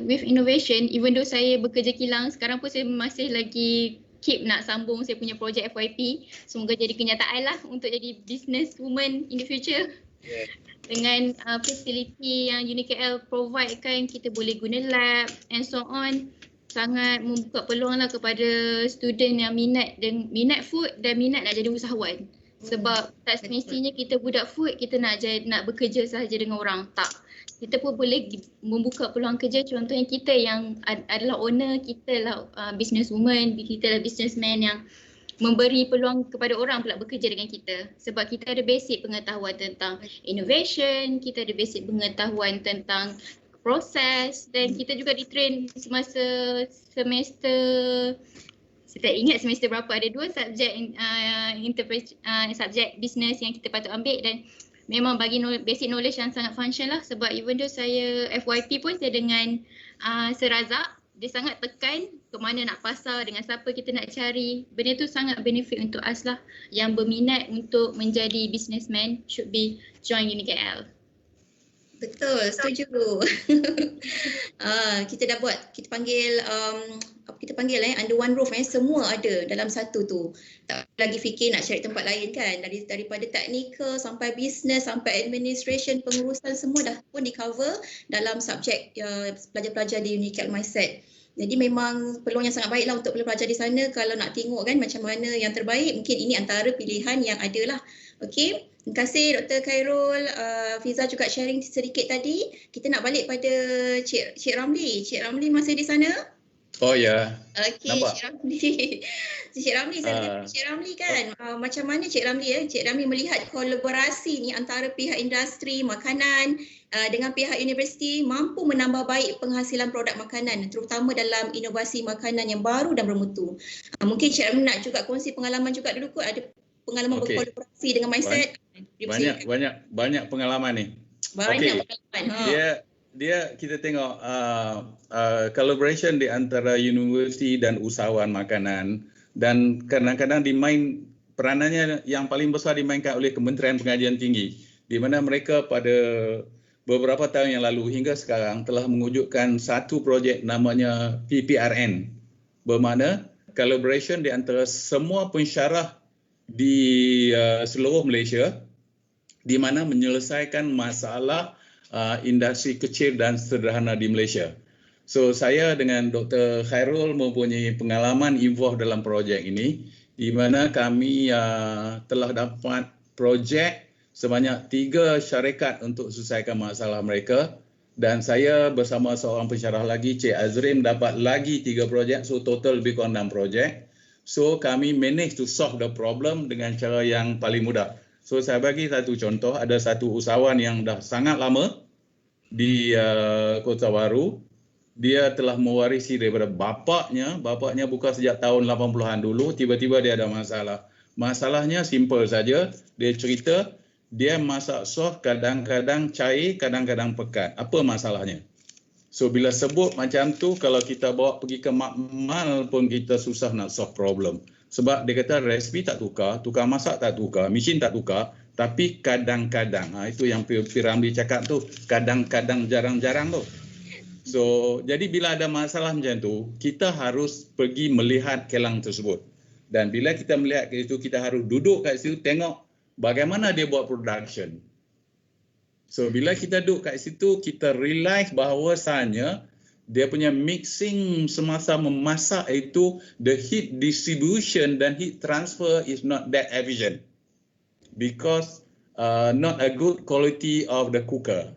with innovation, even though saya bekerja kilang, sekarang pun saya masih lagi keep nak sambung saya punya projek FYP. Semoga jadi kenyataan lah untuk jadi business woman in the future. Yeah. Dengan fasiliti yang UniKL provide kan, kita boleh guna lab and so on. Sangat membuka peluang lah kepada student yang minat food dan minat nak jadi usahawan. Sebab tak semestinya kita budak food, kita nak bekerja sahaja dengan orang. Tak. kita pun boleh membuka peluang kerja. Contohnya kita yang adalah owner, kita lah businesswoman, kita lah businessman yang memberi peluang kepada orang pula bekerja dengan kita. Sebab kita ada basic pengetahuan tentang innovation, kita ada basic pengetahuan tentang proses, dan kita juga di-train semasa semester, saya tak ingat semester berapa, ada 2 subjek subjek business yang kita patut ambil, dan memang bagi basic knowledge yang sangat function lah. Sebab even though saya FYP pun saya dengan Serazak, dia sangat tekan ke mana nak pasar, dengan siapa kita nak cari. Benda tu sangat benefit untuk us lah. Yang berminat untuk menjadi businessman should be join UniKL. Betul, setuju. Kita dah buat, kita panggil under one roof, semua ada dalam satu tu. Tak lagi fikir nak cari tempat lain kan. Daripada technical sampai business sampai administration, pengurusan semua dah pun di cover dalam subjek pelajar-pelajar di UniKL Mindset. Jadi memang peluang yang sangat baiklah untuk pelajar di sana. Kalau nak tengok kan macam mana yang terbaik, mungkin ini antara pilihan yang ada lah. Okey, terima kasih Dr. Khairul. Fiza juga sharing sedikit tadi. Kita nak balik pada Cik Ramli. Cik Ramli masih di sana? Oh ya. Okey, Cik Ramli. Cik Ramli, saya dengar Cik Ramli kan. Macam mana Cik Ramli Cik Ramli melihat kolaborasi ni antara pihak industri makanan dengan pihak universiti mampu menambah baik penghasilan produk makanan, terutama dalam inovasi makanan yang baru dan bermutu. Mungkin Cik Ramli nak juga kongsi pengalaman juga dulu kot, ada pengalaman berkolaborasi dengan Mindset. Banyak pengalaman ni. Banyak pengalaman. Dia kita tengok collaboration di antara universiti dan usahawan makanan, dan kadang-kadang peranannya yang paling besar dimainkan oleh Kementerian Pengajian Tinggi, di mana mereka pada beberapa tahun yang lalu hingga sekarang telah mewujudkan satu projek namanya PPRN, bermakna collaboration di antara semua pensyarah di seluruh Malaysia, di mana menyelesaikan masalah industri kecil dan sederhana di Malaysia. So saya dengan Dr. Khairul mempunyai pengalaman involved dalam projek ini, di mana kami telah dapat projek sebanyak 3 syarikat untuk selesaikan masalah mereka, dan saya bersama seorang pensyarah lagi, Cik Azrim, dapat lagi 3 projek, so total lebih kurang 6 projek. So kami manage to solve the problem dengan cara yang paling mudah. So saya bagi satu contoh, ada satu usahawan yang dah sangat lama di Kota Baru. Dia telah mewarisi daripada bapaknya buka sejak tahun 80-an dulu, tiba-tiba dia ada masalah. Masalahnya simple saja, dia cerita dia masak sos kadang-kadang cair, kadang-kadang pekat. Apa masalahnya? So bila sebut macam tu, kalau kita bawa pergi ke makmal pun kita susah nak solve problem. Sebab dia kata resipi tak tukar masak tak tukar, mesin tak tukar, tapi kadang-kadang. Itu yang Piramli cakap tu, kadang-kadang jarang-jarang tu. So jadi bila ada masalah macam tu, kita harus pergi melihat kilang tersebut. Dan bila kita melihat ke situ, kita harus duduk kat situ tengok bagaimana dia buat production. So bila kita duduk kat situ, kita realize bahawasanya dia punya mixing semasa memasak itu, the heat distribution dan heat transfer is not that efficient because not a good quality of the cooker.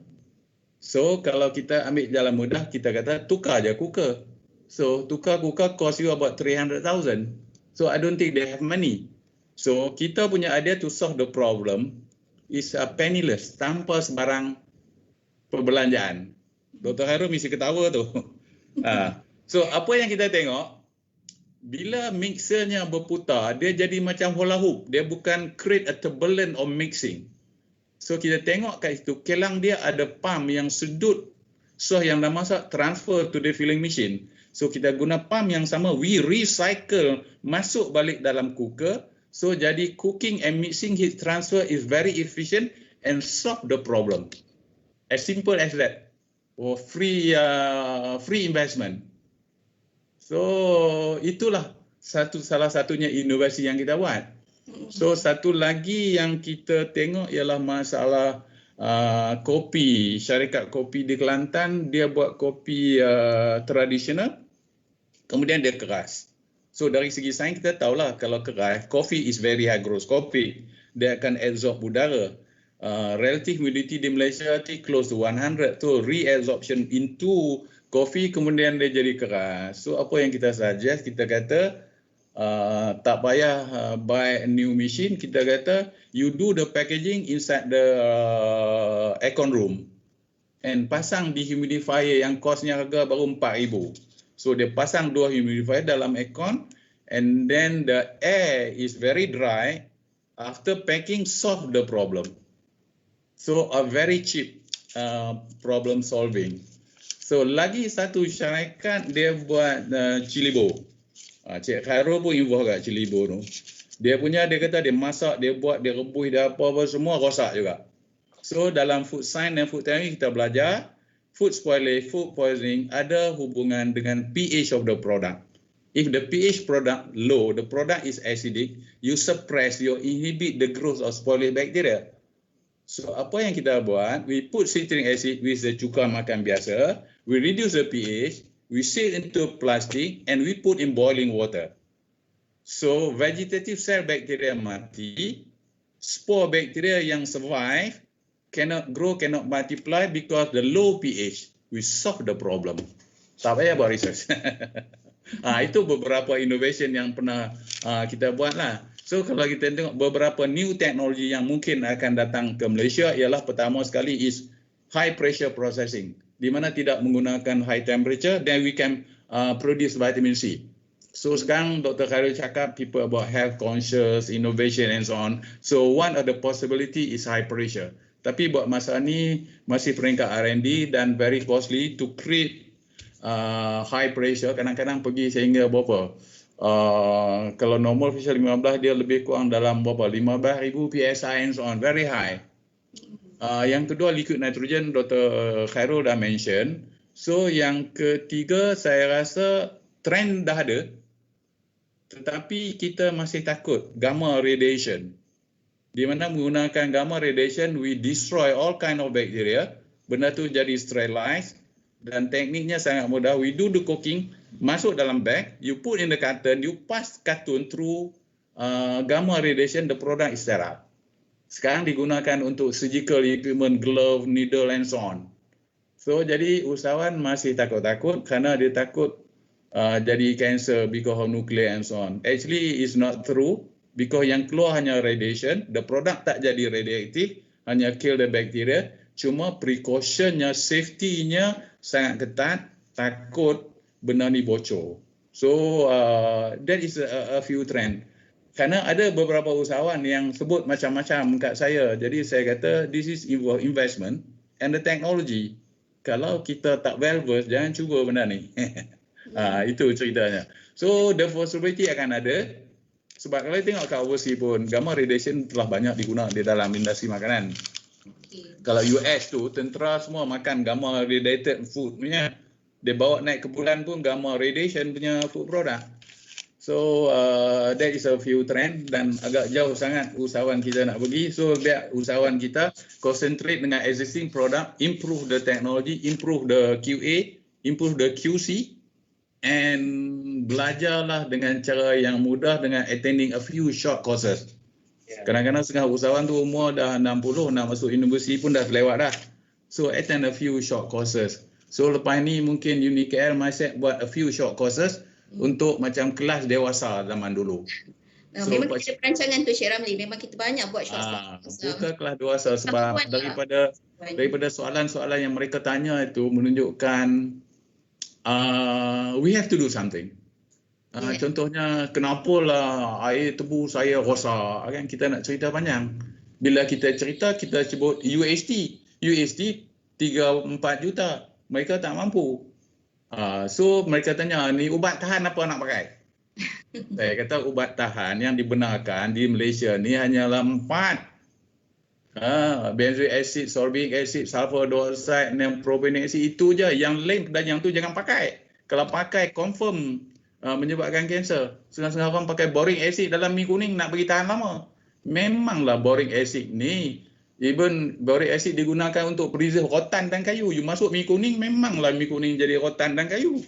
So kalau kita ambil jalan mudah, kita kata tukar je cooker. So tukar cooker cost you about 300,000. So I don't think they have money. So kita punya idea to solve the problem is penniless, tanpa sebarang perbelanjaan. Dr. Khairul mesti ketawa tu. So apa yang kita tengok, bila mixernya berputar, dia jadi macam hula hoop. Dia bukan create a turbulent or mixing. So kita tengok kat situ, kilang dia ada pump yang sedut sos yang dah masak, transfer to the filling machine. So kita guna pump yang sama, we recycle, masuk balik dalam cooker. So jadi cooking and mixing heat transfer is very efficient and solve the problem. As simple as that. Or free investment. So itulah salah satunya inovasi yang kita buat. So satu lagi yang kita tengok ialah masalah kopi. Syarikat kopi di Kelantan, dia buat kopi tradisional, kemudian dia keras. So dari segi sains kita tahulah kalau keras, coffee is very high gross coffee. Dia akan absorb udara. relative humidity di Malaysia itu close to 100 tu reabsorption into coffee, kemudian dia jadi keras. So apa yang kita suggest, kita kata tak payah buy a new machine, kita kata you do the packaging inside the aircon room and pasang dehumidifier yang kosnya harga baru 4,000. So dia pasang 2 humidifier dalam aircon and then the air is very dry. After packing, solve the problem. So a very cheap problem solving. So lagi satu syarikat dia buat Cilibo. Cik Khairul pun involve kat Cilibo tu. Dia kata dia masak, dia buat, dia rebus, dia apa semua rosak juga. So dalam food science dan food technology kita belajar food spoilage, food poisoning ada hubungan dengan pH of the product. If the pH product low, the product is acidic, you suppress, you inhibit the growth of spoilage bacteria. So apa yang kita buat, we put citric acid with the cuka makan biasa, we reduce the pH, we seal into plastic and we put in boiling water. So vegetative cell bacteria mati, spore bacteria yang survive cannot grow, cannot multiply because the low pH. We solve the problem. Tak payah buat research. Itu beberapa innovation yang pernah kita buat lah. So kalau kita tengok beberapa new technology yang mungkin akan datang ke Malaysia ialah pertama sekali is high pressure processing, di mana tidak menggunakan high temperature, then we can produce vitamin C. So sekarang Dr. Khairul cakap people about health conscious, innovation and so on. So one of the possibility is high pressure. Tapi buat masa ni masih peringkat R&D dan very costly to create high pressure. Kadang-kadang pergi sehingga berapa? Kalau normal pressure 15 dia lebih kurang dalam berapa? 15,000 PSI and so on. Very high. Yang kedua liquid nitrogen, Dr. Khairul dah mention. So yang ketiga saya rasa trend dah ada. Tetapi kita masih takut gamma radiation. Di mana menggunakan gamma radiation, we destroy all kind of bacteria. Benda tu jadi sterilized dan tekniknya sangat mudah. We do the cooking, masuk dalam bag, you put in the carton, you pass carton through gamma radiation, the product is sterile. Sekarang digunakan untuk surgical equipment, glove, needle and so on. So jadi usahawan masih takut-takut kerana dia takut jadi cancer because of nuclear and so on. Actually it's not true. Because yang keluar hanya radiation, the product tak jadi radioaktif, hanya kill the bacteria. Cuma precautionnya, safety-nya sangat ketat, takut benda ni bocor. So that is a few trend. Kerana ada beberapa usahawan yang sebut macam-macam kat saya. Jadi saya kata this is investment and the technology. Kalau kita tak well-versed, jangan cuba benda ni. Itu ceritanya. So the possibility akan ada. Sebab kalau tengok kat overseas pun, gamma radiation telah banyak digunakan di dalam industri makanan. Kalau US tu, tentera semua makan gamma radiated food punya. Dia bawa naik ke bulan pun gamma radiation punya food product. So that is a few trend dan agak jauh sangat usahawan kita nak pergi. So biar usahawan kita concentrate dengan existing product, improve the technology, improve the QA, improve the QC. And belajarlah dengan cara yang mudah dengan attending a few short courses. Kadang-kadang setengah usahawan tu umur dah 60, nak masuk universiti pun dah lewat dah. So attend a few short courses. So lepas ni mungkin UniKL mindset buat a few short courses untuk macam kelas dewasa zaman dulu. Memang kita ada perancangan tu Syed Ramli, memang kita banyak buat short courses. Bukan kelas dewasa sebab daripada soalan-soalan yang mereka tanya itu menunjukkan we have to do something. Contohnya, kenapalah air tebu saya rosak? Kan kita nak cerita panjang. Bila kita cerita, kita sebut UHT 3-4 juta. Mereka tak mampu. So mereka tanya, ni ubat tahan apa nak pakai? Saya kata ubat tahan yang dibenarkan di Malaysia ni hanyalah 4. Benzoic acid, sorbic acid, sulfur dioxide dan propionate acid, itu je. Yang lain dan yang tu jangan pakai. Kalau pakai confirm menyebabkan kanser. Setengah-setengah orang pakai boric acid dalam mi kuning nak bagi tahan lama. Memanglah boric acid ni, even boric acid digunakan untuk preserve rotan dan kayu. You masuk mi kuning, memanglah mi kuning jadi rotan dan kayu.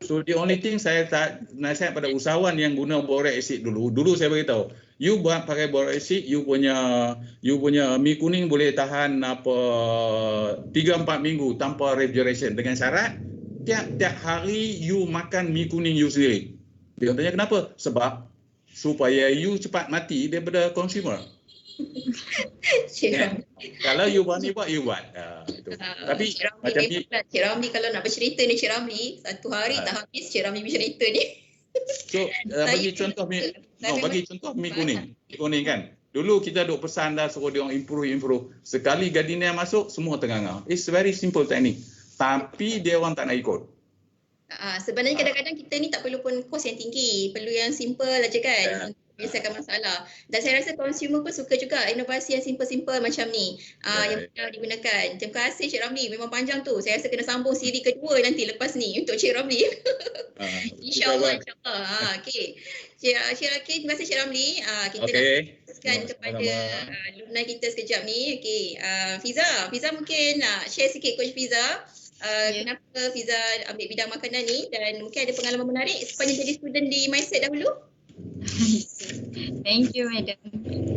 So the only thing saya tak nasihat pada usahawan yang guna boric acid dulu saya beritahu, You buat pakai boric acid, you punya mi kuning boleh tahan 3-4 minggu tanpa refrigeration, dengan syarat tiap hari you makan mi kuning you sendiri. Dia tanya kenapa? Sebab supaya you cepat mati daripada consumer. Cik Ramli. Kalau you berani buat, you buat. Itu. Tapi Cik Ramli macam ni pula, Cik Ramli kalau nak bercerita ni Cik Ramli, satu hari tak habis Cik Ramli bercerita ni. so bagi contoh mi kuning. Mi kuning kan. Dulu kita duk pesan dah suruh dia orang improve. Sekali gardenia masuk semua tengah-tengah. It's very simple teknik. Tapi dia orang tak nak ikut. Sebenarnya kadang-kadang kita ni tak perlu pun kos yang tinggi, perlu yang simple aja kan. Menyelesaikan masalah. Dan saya rasa consumer pun suka juga inovasi yang simple-simple macam ni yang pernah digunakan. Terima kasih Cik Ramli, memang panjang tu. Saya rasa kena sambung siri kedua nanti lepas ni untuk Cik Ramli. InsyaAllah. Okey. Terima kasih Cik Ramli. Kita nak teruskan kepada alumni kita sekejap ni. Okey. Fiza mungkin nak share sikit Coach Fiza. Kenapa Fiza ambil bidang makanan ni dan mungkin ada pengalaman menarik sepanjang jadi student di Mindset dahulu? Thank you, Madam.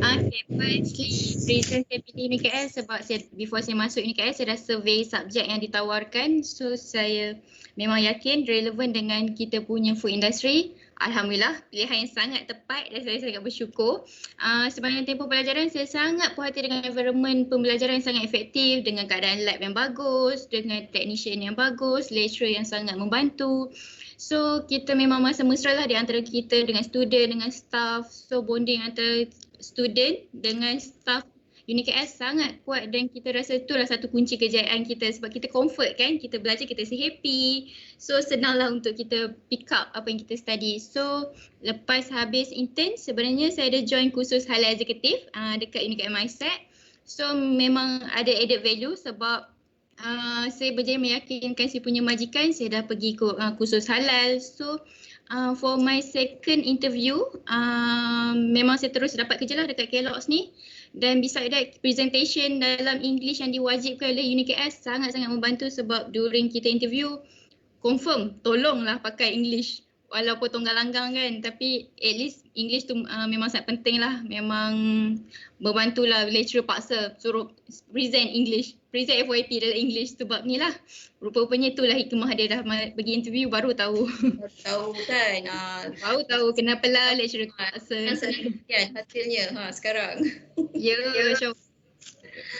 Okay, firstly, reason saya pilih UniKL sebab before saya masuk UniKL, saya dah survey subjek yang ditawarkan. So, saya memang yakin relevan dengan kita punya food industry. Alhamdulillah, pilihan yang sangat tepat dan saya sangat bersyukur. Sepanjang tempoh pelajaran, saya sangat puas hati dengan environment pembelajaran yang sangat efektif, dengan keadaan lab yang bagus, dengan technician yang bagus, lecturer yang sangat membantu. So, kita memang masa mesra lah di antara kita dengan student, dengan staff. So, bonding antara student dengan staff UniKL sangat kuat dan kita rasa itulah satu kunci kejayaan kita sebab kita comfort kan, kita belajar kita rasa happy. So, senanglah untuk kita pick up apa yang kita study. So, lepas habis intern, sebenarnya saya ada join kursus halal eksekutif dekat UniKL Mindset. So, memang ada added value sebab saya berjaya meyakinkan saya punya majikan, saya dah pergi kursus halal. So, for my second interview, memang saya terus dapat kerja lah dekat Kellogg's ni. Dan beside that, presentation dalam English yang diwajibkan oleh UniKL sangat-sangat membantu sebab during kita interview, confirm tolonglah pakai English. Walaupun tonggang-langgang kan, tapi at least English tu memang sangat penting lah. Memang membantulah lecturer paksa suruh present English. Present FYP dalam English sebab ni lah. Rupa-rupanya itulah hikmah dia dah pergi interview baru tahu. Tahu kan. Baru tahu kenapa lah lecturer paksa. Kan hasilnya sekarang. Ya, Syaf.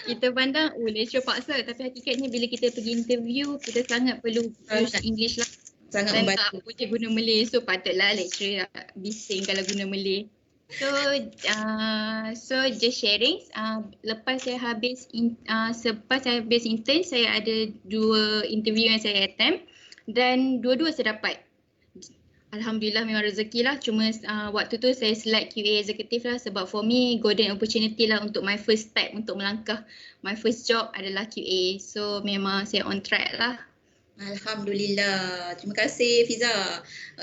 Kita pandang lecturer paksa tapi hakikatnya bila kita pergi interview kita sangat perlu use English lah. Sangat dan membantu. tak boleh guna Malay. So patutlah lecturer bising kalau guna Malay. So just sharing. Lepas saya habis intern, saya ada 2 interview yang saya attempt dan dua-dua saya dapat. Alhamdulillah memang rezeki lah. Cuma waktu tu saya select QA executive lah sebab for me golden opportunity lah untuk my first step untuk melangkah. My first job adalah QA. So memang saya on track lah. Alhamdulillah. Terima kasih Fiza.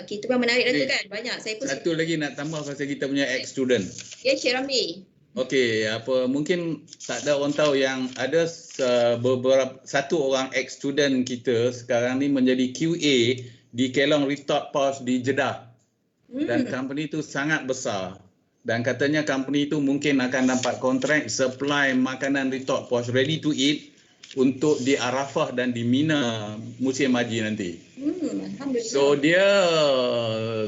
Okey, itu memang menarik tu kan. Banyak. Saya pun satu lagi nak tambah pasal kita punya ex-student. Ya, Cik Ramli. Okey, mungkin tak ada orang tahu yang ada satu orang ex-student kita sekarang ni menjadi QA di Kelong Retort Post di Jeddah. Dan company itu sangat besar. Dan katanya company itu mungkin akan dapat kontrak supply makanan Retort Post ready to eat untuk di Arafah dan di Mina musim haji nanti. Alhamdulillah. So dia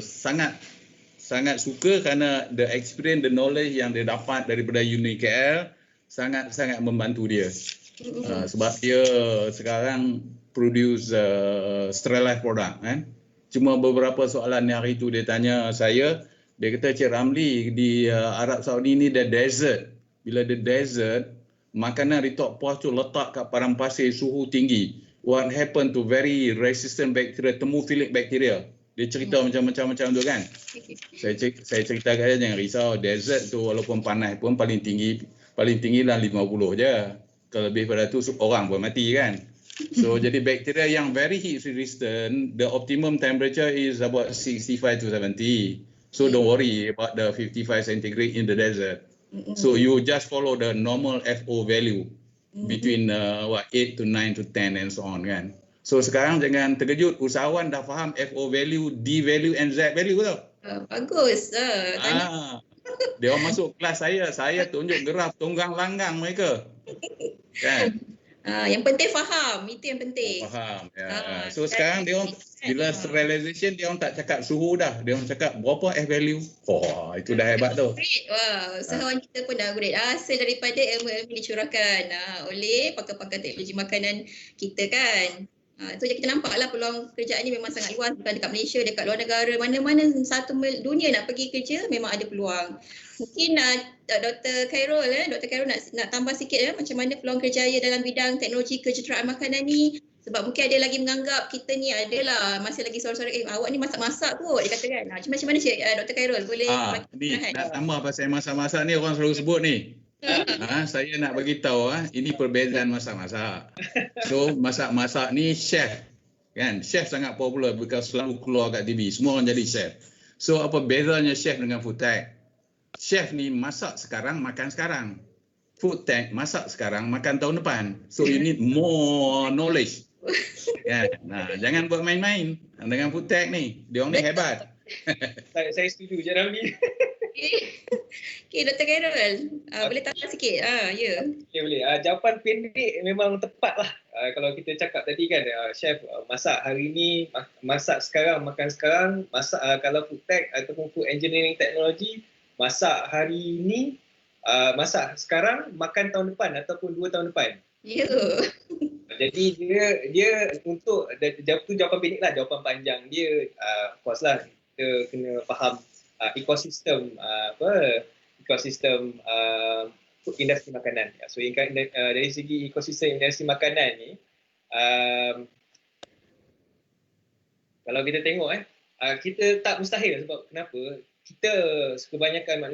sangat suka kerana the experience, the knowledge yang dia dapat daripada UniKL sangat membantu dia. Sebab dia sekarang produce sterilized product kan. Cuma beberapa soalan hari itu dia tanya saya, dia kata Cik Ramli di Arab Saudi ni ada desert. Bila ada desert, makanan Retort Post tu letak kat padang pasir suhu tinggi. What happened to very resistant bacteria, thermophilic bacteria. Dia cerita macam-macam tu kan. Saya cerita kat dia jangan risau, desert tu walaupun panas pun paling tinggi lah 50 je. Kalau lebih pada tu orang pun mati kan. So jadi bakteria yang very heat resistant, the optimum temperature is about 65 to 70. So don't worry about the 55 centigrade in the desert. So you just follow the normal FO value between 8 to 9 to 10 and so on kan. So sekarang jangan terkejut, usahawan dah faham FO value, D value and Z value tau. Bagus. Dia orang masuk kelas saya tunjuk graf tunggang langgang mereka. Kan? Yang penting faham, itu yang penting. Faham. Ya. dan So sekarang dia orang bila realization dia orang tak cakap suhu dah. Dia orang cakap berapa F value. Oh, itu dah hebat tu. Wah, usahawan kita pun dah upgrade hasil daripada ilmu-ilmu dicurahkan oleh pakar-pakar teknologi makanan kita kan. So kita nampaklah peluang pekerjaan ni memang sangat luas, bukan dekat Malaysia, dekat luar negara, mana-mana satu dunia nak pergi kerja memang ada peluang. Mungkin Dr. Khairul nak tambah sikit macam mana peluang kerjaya dalam bidang teknologi kejuruteraan makanan ni. Sebab mungkin ada lagi menganggap kita ni adalah masih lagi sore-sore, awak ni masak-masak kot dia kata kan. Macam mana Cik Dr. Khairul boleh ni nak tambah pasal masak-masak ni orang selalu sebut ni. Saya nak bagi tahu ini perbezaan masak-masak. So masak-masak ni chef kan. Chef sangat popular because selalu keluar kat TV. Semua orang jadi chef. So apa bezanya chef dengan food tech? Chef ni masak sekarang, makan sekarang. Food tech masak sekarang, makan tahun depan. So you need more knowledge. Jangan buat main-main dengan food tech ni. Dia orang ni hebat. Saya setuju je Ramli. Okay, Dr. Khairul, boleh tambah sikit? Ya. Okay, boleh. Jawapan pendek memang tepat lah. Kalau kita cakap tadi kan, chef masak hari ni, masak sekarang, makan sekarang. Masak kalau food tech ataupun food engineering technology, masak hari ni, masak sekarang, makan tahun depan ataupun 2 tahun depan. Ya. Jadi dia untuk jawapan pendek lah, jawapan panjang dia of course lah kita kena faham ekosistem industri makanan. So dari segi ekosistem industri makanan ni, kalau kita tengok kita tak mustahil sebab kenapa? Kita kebanyakan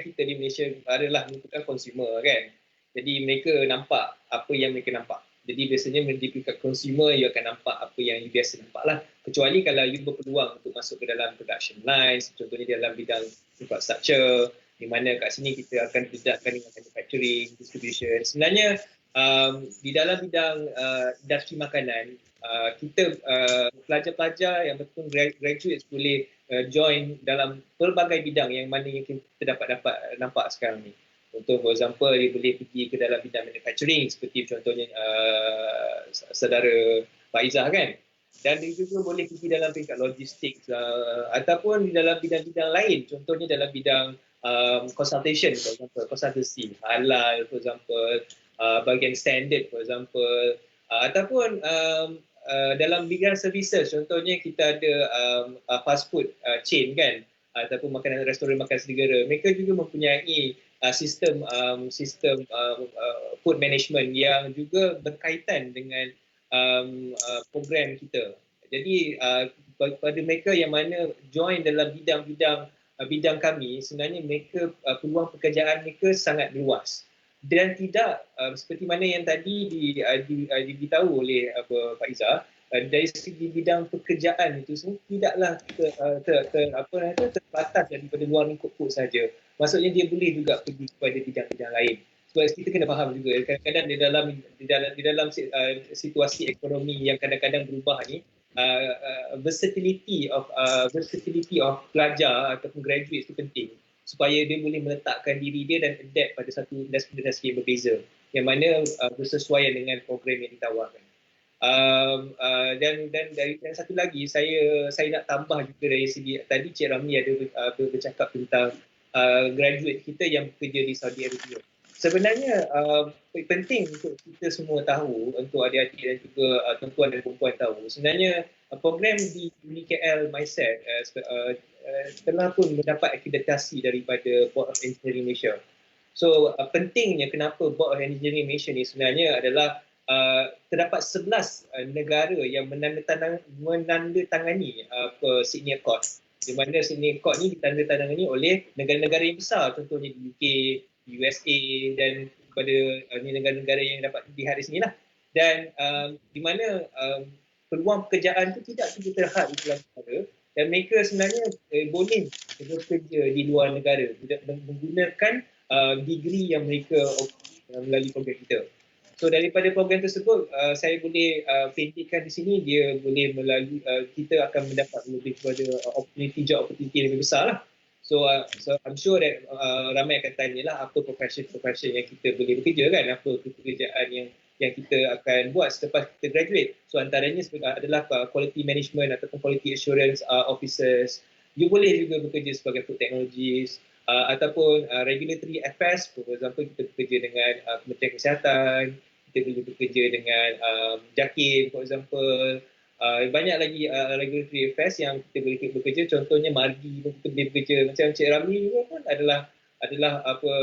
kita di Malaysia adalah merupakan consumer kan. Jadi mereka nampak apa yang mereka nampak. Jadi biasanya dekat consumer, you akan nampak apa yang you biasa nampak lah. Kecuali kalau you berpeluang untuk masuk ke dalam production lines, contohnya dalam bidang infrastructure, di mana kat sini kita akan dedahkan dengan manufacturing, distribution. Sebenarnya di dalam bidang industri makanan, kita pelajar-pelajar yang betul graduates boleh join dalam pelbagai bidang yang mana yang kita dapat nampak sekarang ni. Untuk for example, dia boleh pergi ke dalam bidang manufacturing seperti contohnya saudara Faizah kan. Dan dia juga boleh pergi dalam peringkat logistik ataupun di dalam bidang-bidang lain. Contohnya dalam bidang consultation, for example, consultancy, halal, for example, bagian standard, for example, ataupun dalam bidang services. Contohnya kita ada fast food chain kan, ataupun makanan restoran makan segera. Mereka juga mempunyai sistem food management yang juga berkaitan dengan program kita. Jadi pada mereka yang mana join dalam bidang kami, sebenarnya mereka peluang pekerjaan mereka sangat luas dan tidak seperti mana yang tadi diberitahu oleh Pak Izzah, dari segi bidang pekerjaan itu semua tidaklah terbatas daripada luar lingkup food saja. Maksudnya dia boleh juga pergi kepada bidang-bidang lain. Sebab kita kena faham juga kadang-kadang di dalam situasi ekonomi yang kadang-kadang berubah ni, versatility of pelajar ataupun graduate itu penting supaya dia boleh meletakkan diri dia dan adapt pada satu industri yang berbeza yang mana bersesuaian dengan program yang ditawarkan. Dan satu lagi saya nak tambah juga dari segi tadi Cik Ramli ada bercakap tentang graduate kita yang bekerja di Saudi Arabia. Sebenarnya penting untuk kita semua tahu, untuk adik-adik dan juga tuan-tuan dan perempuan tahu, sebenarnya program di UniKL MySet telah pun mendapat akreditasi daripada Board of Engineering Malaysia. So pentingnya kenapa Board of Engineering Malaysia ni sebenarnya adalah terdapat 11 negara yang menandatangani Sydney Accord, di mana Sydney Accord ni ditandatangani oleh negara-negara yang besar, contohnya di UK, USA dan kepada negara-negara yang dapat dilihat di sini lah. Dan di mana peluang pekerjaan itu tidak terhad di dalam negara dan mereka sebenarnya boleh bekerja di luar negara menggunakan degree yang mereka melalui program kita. So daripada program tersebut, saya boleh pendekkan di sini, dia boleh melalui kita akan mendapat lebih kepada job opportunity yang lebih besar lah. So I'm sure that ramai akan tanyalah apa profession yang kita boleh bekerja kan, apa pekerjaan yang kita akan buat selepas kita graduate. So antaranya adalah quality management ataupun quality assurance officers. You boleh juga bekerja sebagai food technologist ataupun regulatory affairs. For example, kita bekerja dengan Kementerian Kesihatan, kita boleh bekerja dengan JAKIM, for example. Banyak lagi regulatory affairs yang kita boleh bekerja. Contohnya MARDI pun kita boleh bekerja. Macam Cik Ramli juga pun adalah apa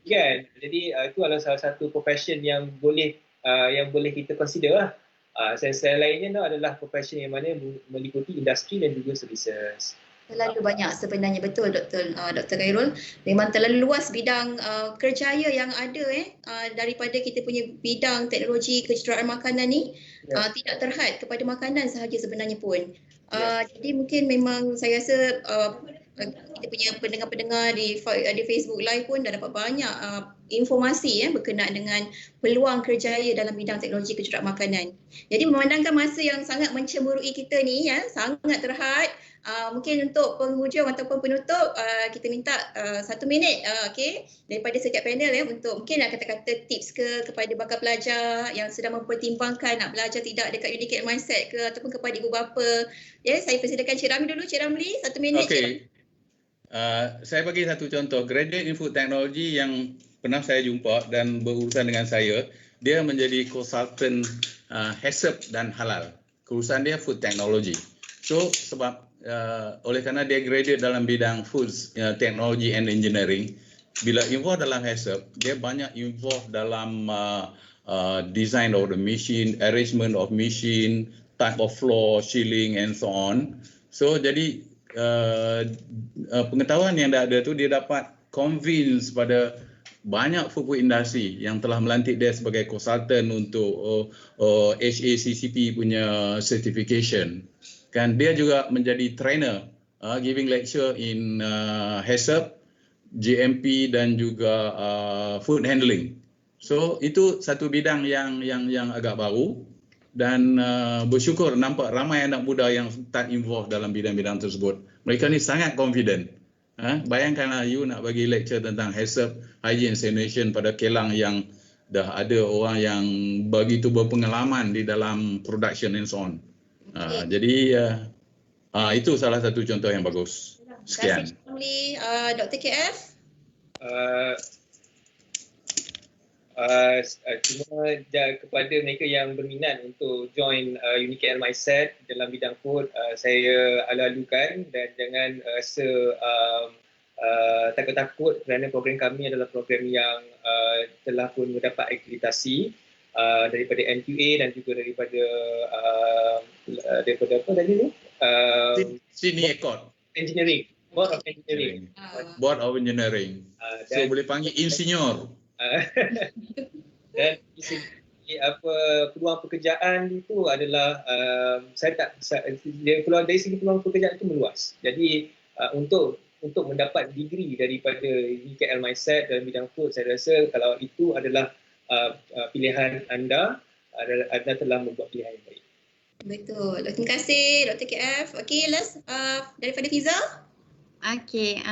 kan. Jadi itu adalah salah satu profession yang boleh kita consider lah. Selain lainnya tu adalah profession yang mana meliputi industri dan juga services. Terlalu banyak sebenarnya, betul Dr. Khairul. Memang terlalu luas bidang kerjaya yang ada daripada kita punya bidang teknologi kejuruteraan makanan ni tidak terhad kepada makanan sahaja sebenarnya pun. Jadi mungkin memang saya rasa kita punya pendengar-pendengar di Facebook Live pun dah dapat banyak informasi berkenaan dengan peluang kerjaya dalam bidang teknologi kejuruteraan makanan. Jadi memandangkan masa yang sangat mencemburui kita ni sangat terhad, mungkin untuk penghujung ataupun penutup kita minta 1 minit daripada setiap panel untuk mungkin kata-kata tips kepada bakal pelajar yang sedang mempertimbangkan nak belajar tidak dekat Unique Mindset ke, ataupun kepada ibu bapa. Saya persilakan Cik Ramli dulu. Cik Ramli, 1 minit. Okey. Saya bagi satu contoh, graduate in food technology yang pernah saya jumpa dan berurusan dengan saya, dia menjadi consultant HACCP dan halal. Urusan dia food technology. So sebab oleh kerana dia graduate dalam bidang foods technology and engineering, bila involved dalam HACCP, dia banyak involved dalam design of the machine, arrangement of machine, type of floor, shielding and so on. So jadi pengetahuan yang dah ada tu dia dapat convince pada banyak food industry yang telah melantik dia sebagai konsultan untuk HACCP punya certification. Kan dia juga menjadi trainer giving lecture in HACCP, GMP dan juga food handling. So itu satu bidang yang agak baru. Dan bersyukur nampak ramai anak muda yang start involved dalam bidang-bidang tersebut. Mereka ni sangat confident. Bayangkanlah you nak bagi lecture tentang HACCP, hygiene sanitation pada Kelang yang dah ada orang yang begitu berpengalaman di dalam production and so on. Jadi itu salah satu contoh yang bagus. Sekian. Terima kasih Dr. KF. Cuma kepada mereka yang berminat untuk join Unique Mindset dalam bidang food, saya alu-alukan dan jangan rasa takut-takut kerana program kami adalah program yang telah pun mendapat akreditasi daripada NQA dan juga daripada apa tadi tu? Sini Accord. Engineering. Board of Engineering. Board of Engineering. So boleh panggil insinyur. Dan peluang pekerjaan itu adalah peluang dari segi peluang pekerjaan itu meluas. Jadi untuk mendapat degree daripada Unique Mindset dalam bidang food, saya rasa kalau itu adalah pilihan anda telah membuat pilihan yang baik. Betul. Terima kasih Dr. KF. Okey, last daripada Fiza. Okey,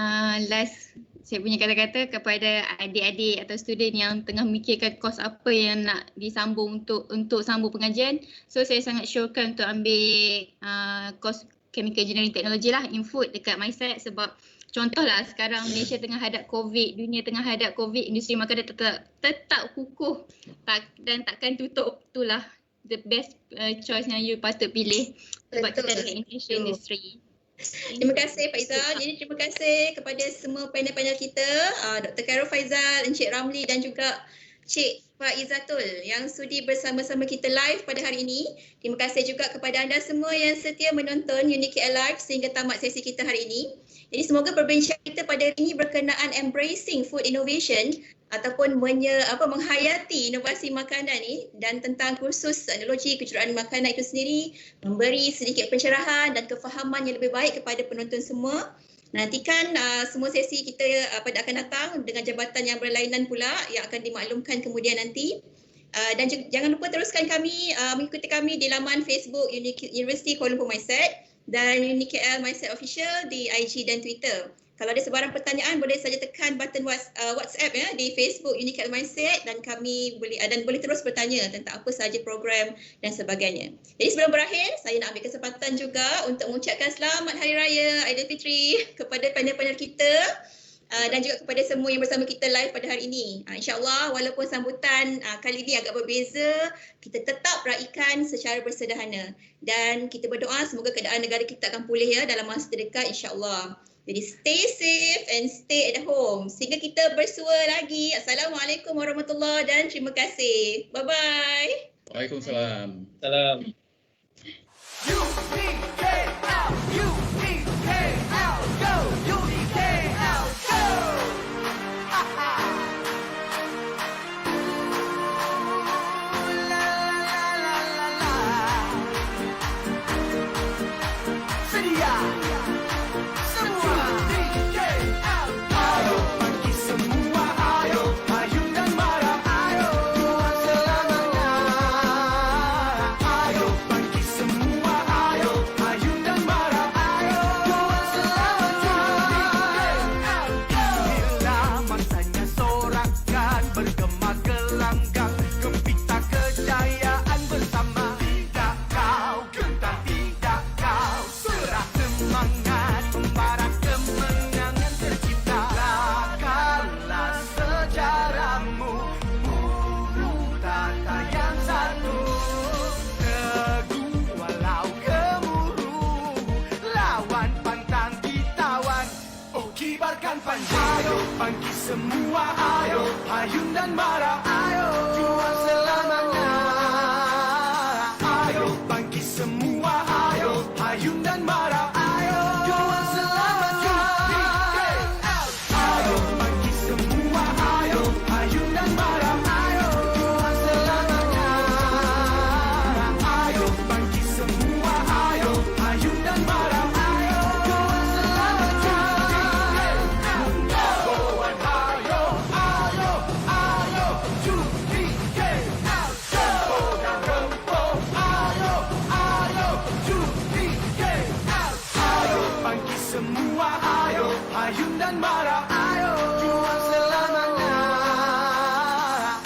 last saya punya kata-kata kepada adik-adik atau student yang tengah memikirkan kos apa yang nak disambung untuk sambung pengajian. So saya sangat syorkan untuk ambil kos Chemical Engineering Technology lah in food dekat Mindset, sebab contohlah sekarang Malaysia tengah hadap COVID, dunia tengah hadap COVID, industri makanan tetap kukuh dan takkan tutup. Itulah the best choice yang you patut pilih sebab kita adalah Indonesian industry. Terima kasih Pak Izzal. Jadi terima kasih kepada semua panel-panel kita, Dr. Khairul Faizal, Encik Ramli dan juga Cik Pak Izzatul yang sudi bersama-sama kita live pada hari ini. Terima kasih juga kepada anda semua yang setia menonton Unique Live sehingga tamat sesi kita hari ini. Jadi semoga perbincangan kita pada hari ini berkenaan embracing food innovation ataupun menghayati inovasi makanan ni dan tentang kursus teknologi kejuruteraan makanan itu sendiri memberi sedikit pencerahan dan kefahaman yang lebih baik kepada penonton semua. Nantikan semua sesi kita pada akan datang dengan jabatan yang berlainan pula yang akan dimaklumkan kemudian nanti. Dan jangan lupa teruskan kami mengikuti kami di laman Facebook University Kuala Lumpur Mindset dan UniKL Mindset Official di IG dan Twitter. Kalau ada sebarang pertanyaan boleh saja tekan button WhatsApp ya di Facebook UniKL Mindset dan kami boleh terus bertanya tentang apa sahaja program dan sebagainya. Jadi sebelum berakhir, saya nak ambil kesempatan juga untuk mengucapkan selamat Hari Raya Aidilfitri kepada panel-panel kita dan juga kepada semua yang bersama kita live pada hari ini. InsyaAllah walaupun sambutan kali ini agak berbeza, kita tetap raikan secara bersederhana dan kita berdoa semoga keadaan negara kita akan pulih ya dalam masa terdekat insyaAllah. Jadi stay safe and stay at home. Sehingga kita bersua lagi. Assalamualaikum warahmatullahi dan terima kasih. Bye-bye. Waalaikumsalam. Salam. UniKL, UniKL, go! UniKL, go! Ha ha! La la la la la. Sedia. Semua UniKL. Ayo bagi semua, ayo payung dan marah, ayo juang selamanya. Ayo bagi semua, ayo payung dan marah, ayo juang selamanya. Bila masanya sorakan bergema gelanggang, gempita kejayaan bersama. Tidak kau gentar, tidak kau serah semangat, membara kemenangan tercipta. Lakarlah sejarahmu, buru tata yang satu. Teguh walau gemuruh, lawan pantang ditawan. Oh kibarkan panjang, ayo bangkit semua, ayo payung dan marah, ayo juang selamanya. Ayo bangkit semua, ayo payung dan marah, ayo juang selamanya. Ayo bangkit semua, ayo payung dan marah, ayo juang selamanya. Ayo bangkit semua, ayo payung dan marah, ayo juang selamanya. Bawakan ayo, ayo, ayo, UniKL, tempo dan tempo, ayo, ayo, UniKL. Ayo bangkit semua, ayo payung dan marah, ayo juang selamanya.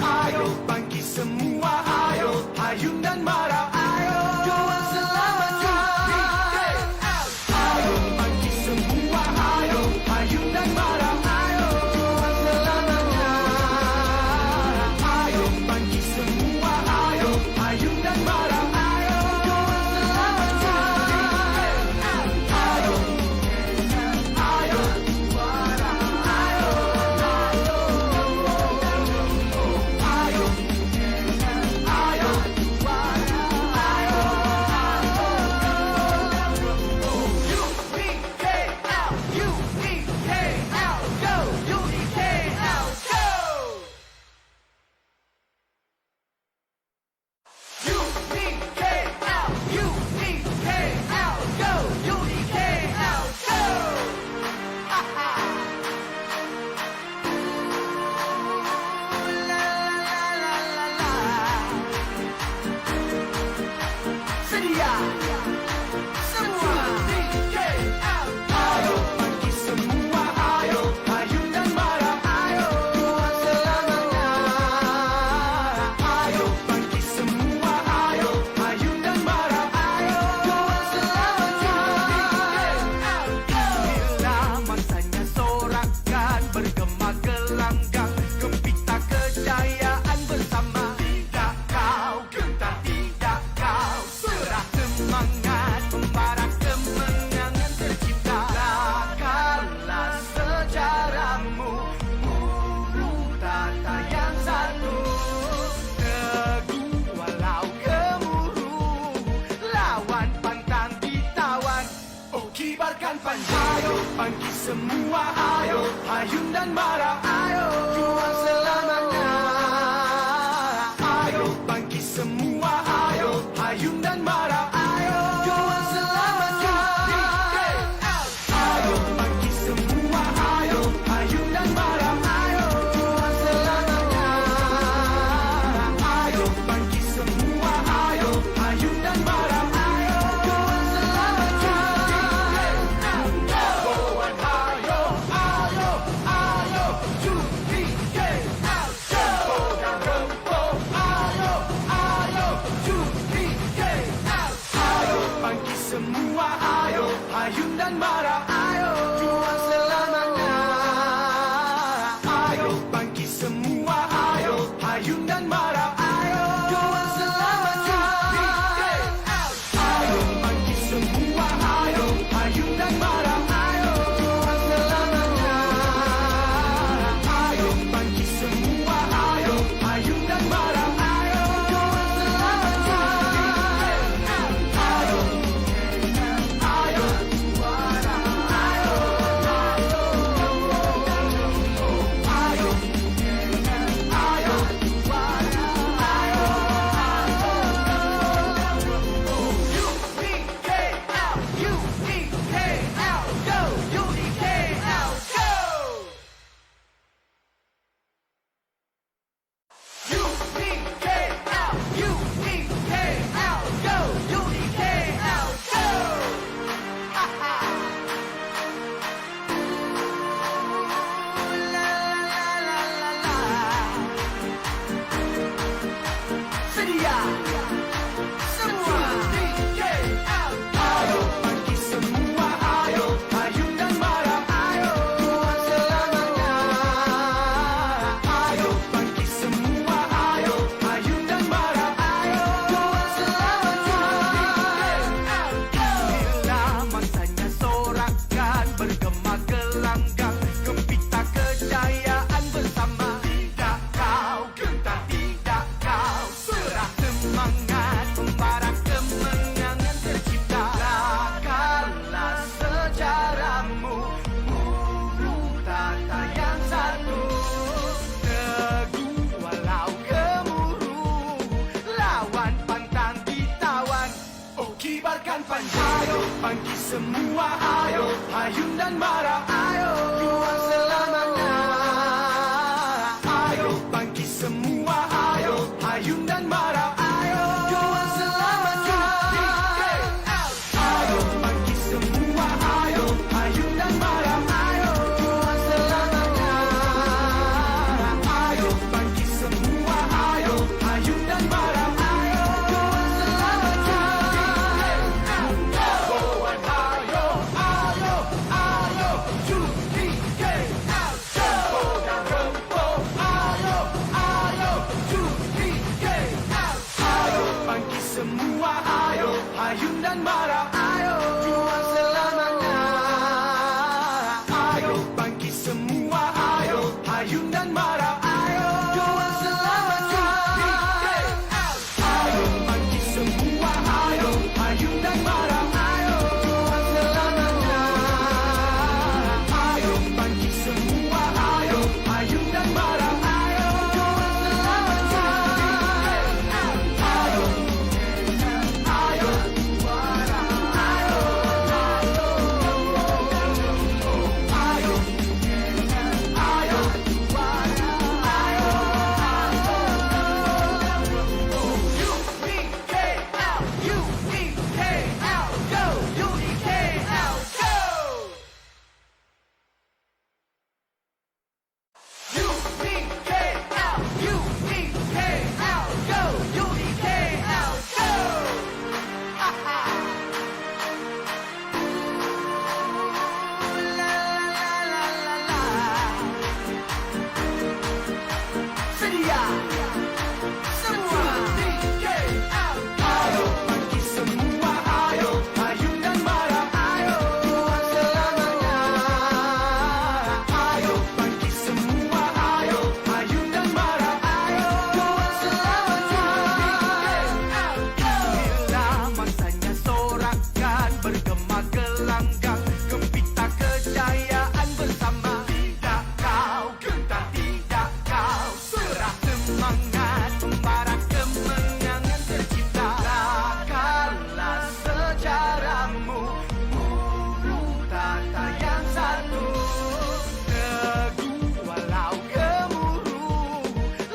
Ayo bangkit semua, ayo payung dan marah, ayo juang selamanya. Ayo bangkit semua, ayo payung dan marah, ayo juang selamanya. Ayo bangkit semua, ayo payung dan marah, ayo juang selamanya. Ayo, ayo, bangkit semua, ayo payung dan marah, ayo juang selamanya. Ayo bangkit semua, ayo payung dan marah, ayo juang selamanya. Ayo bangkit semua, ayo payung dan marah, ayo juang selamanya. Ayo bangkit semua, ayo payung dan marah, ayo juang selamanya. marah, ayo juang selamanya. Ayo bangkit semua, ayo hayun dan marah, ayo juang selamanya. Ayo bangkit semua, ayo hayun dan marah, ayo juang selamanya. Ayo bangkit semua, ayo hayun dan marah, ayo juang selamanya. Ayo, ayo, sedia semua. Ayo bangkit semua, ayo hayun dan marah, ayo juang selamanya. Ayo bangkit semua, ayo hayun dan marah, ayo juang selamanya. Bila masanya sorakan bergema gelanggang, gempita kejayaan bersama. Tidak kau gentar, tidak kau serah semangat, membara kemenangan tercipta. Lakarlah sejarahmu, burung tata yang satu. Teguh walau gemuruh, lawan pantang ditawan. Oh kibarkan panjang, ayo bangkit semua, ayo hayun dan marah, ayo juang selamanya. Ayo bangkit semua, ayo hayun dan marah, ayo juang selamanya. Ayo bangkit semua, ayo hayun dan marah, ayo juang selamanya. Ayo bangkit semua, ayo hayun dan marah, ayo juang selamanya. Kawan ayo, ayo, ayo, judi KL. Jempol dan rempong, ayo, ayo, judi KL. Ayo bangkit semua, ayo hayun dan marah, ayo juang selamanya. Ayo bangkit semua, ayo hayun dan marah, ayo juang selamanya. Ayo bangkit semua, ayo hayun dan marah, ayo juang selamanya. Ayo bangkit semua, ayo hayun dan marah, ayo juang selamanya. Ayo, ayo, sedia semua. Ayo bangkit semua, ayo hayun dan marah, ayo juang selamanya. Ayo bangkit semua, ayo hayun dan marah, ayo juang selamanya. Bila masanya sorakan bergema gelanggang, gempita kejayaan bersama. Tidak kau gentar, tidak kau serah semangat, membara kemenangan tercipta. Lakarlah sejarahmu, burung tata yang satu. Teguh walau gemuruh,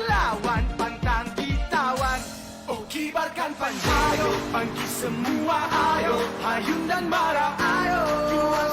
lawan pantang ditawan. Oh kibarkan panjang, ayo bangkit semua, ayo hayun dan marah, ayo juang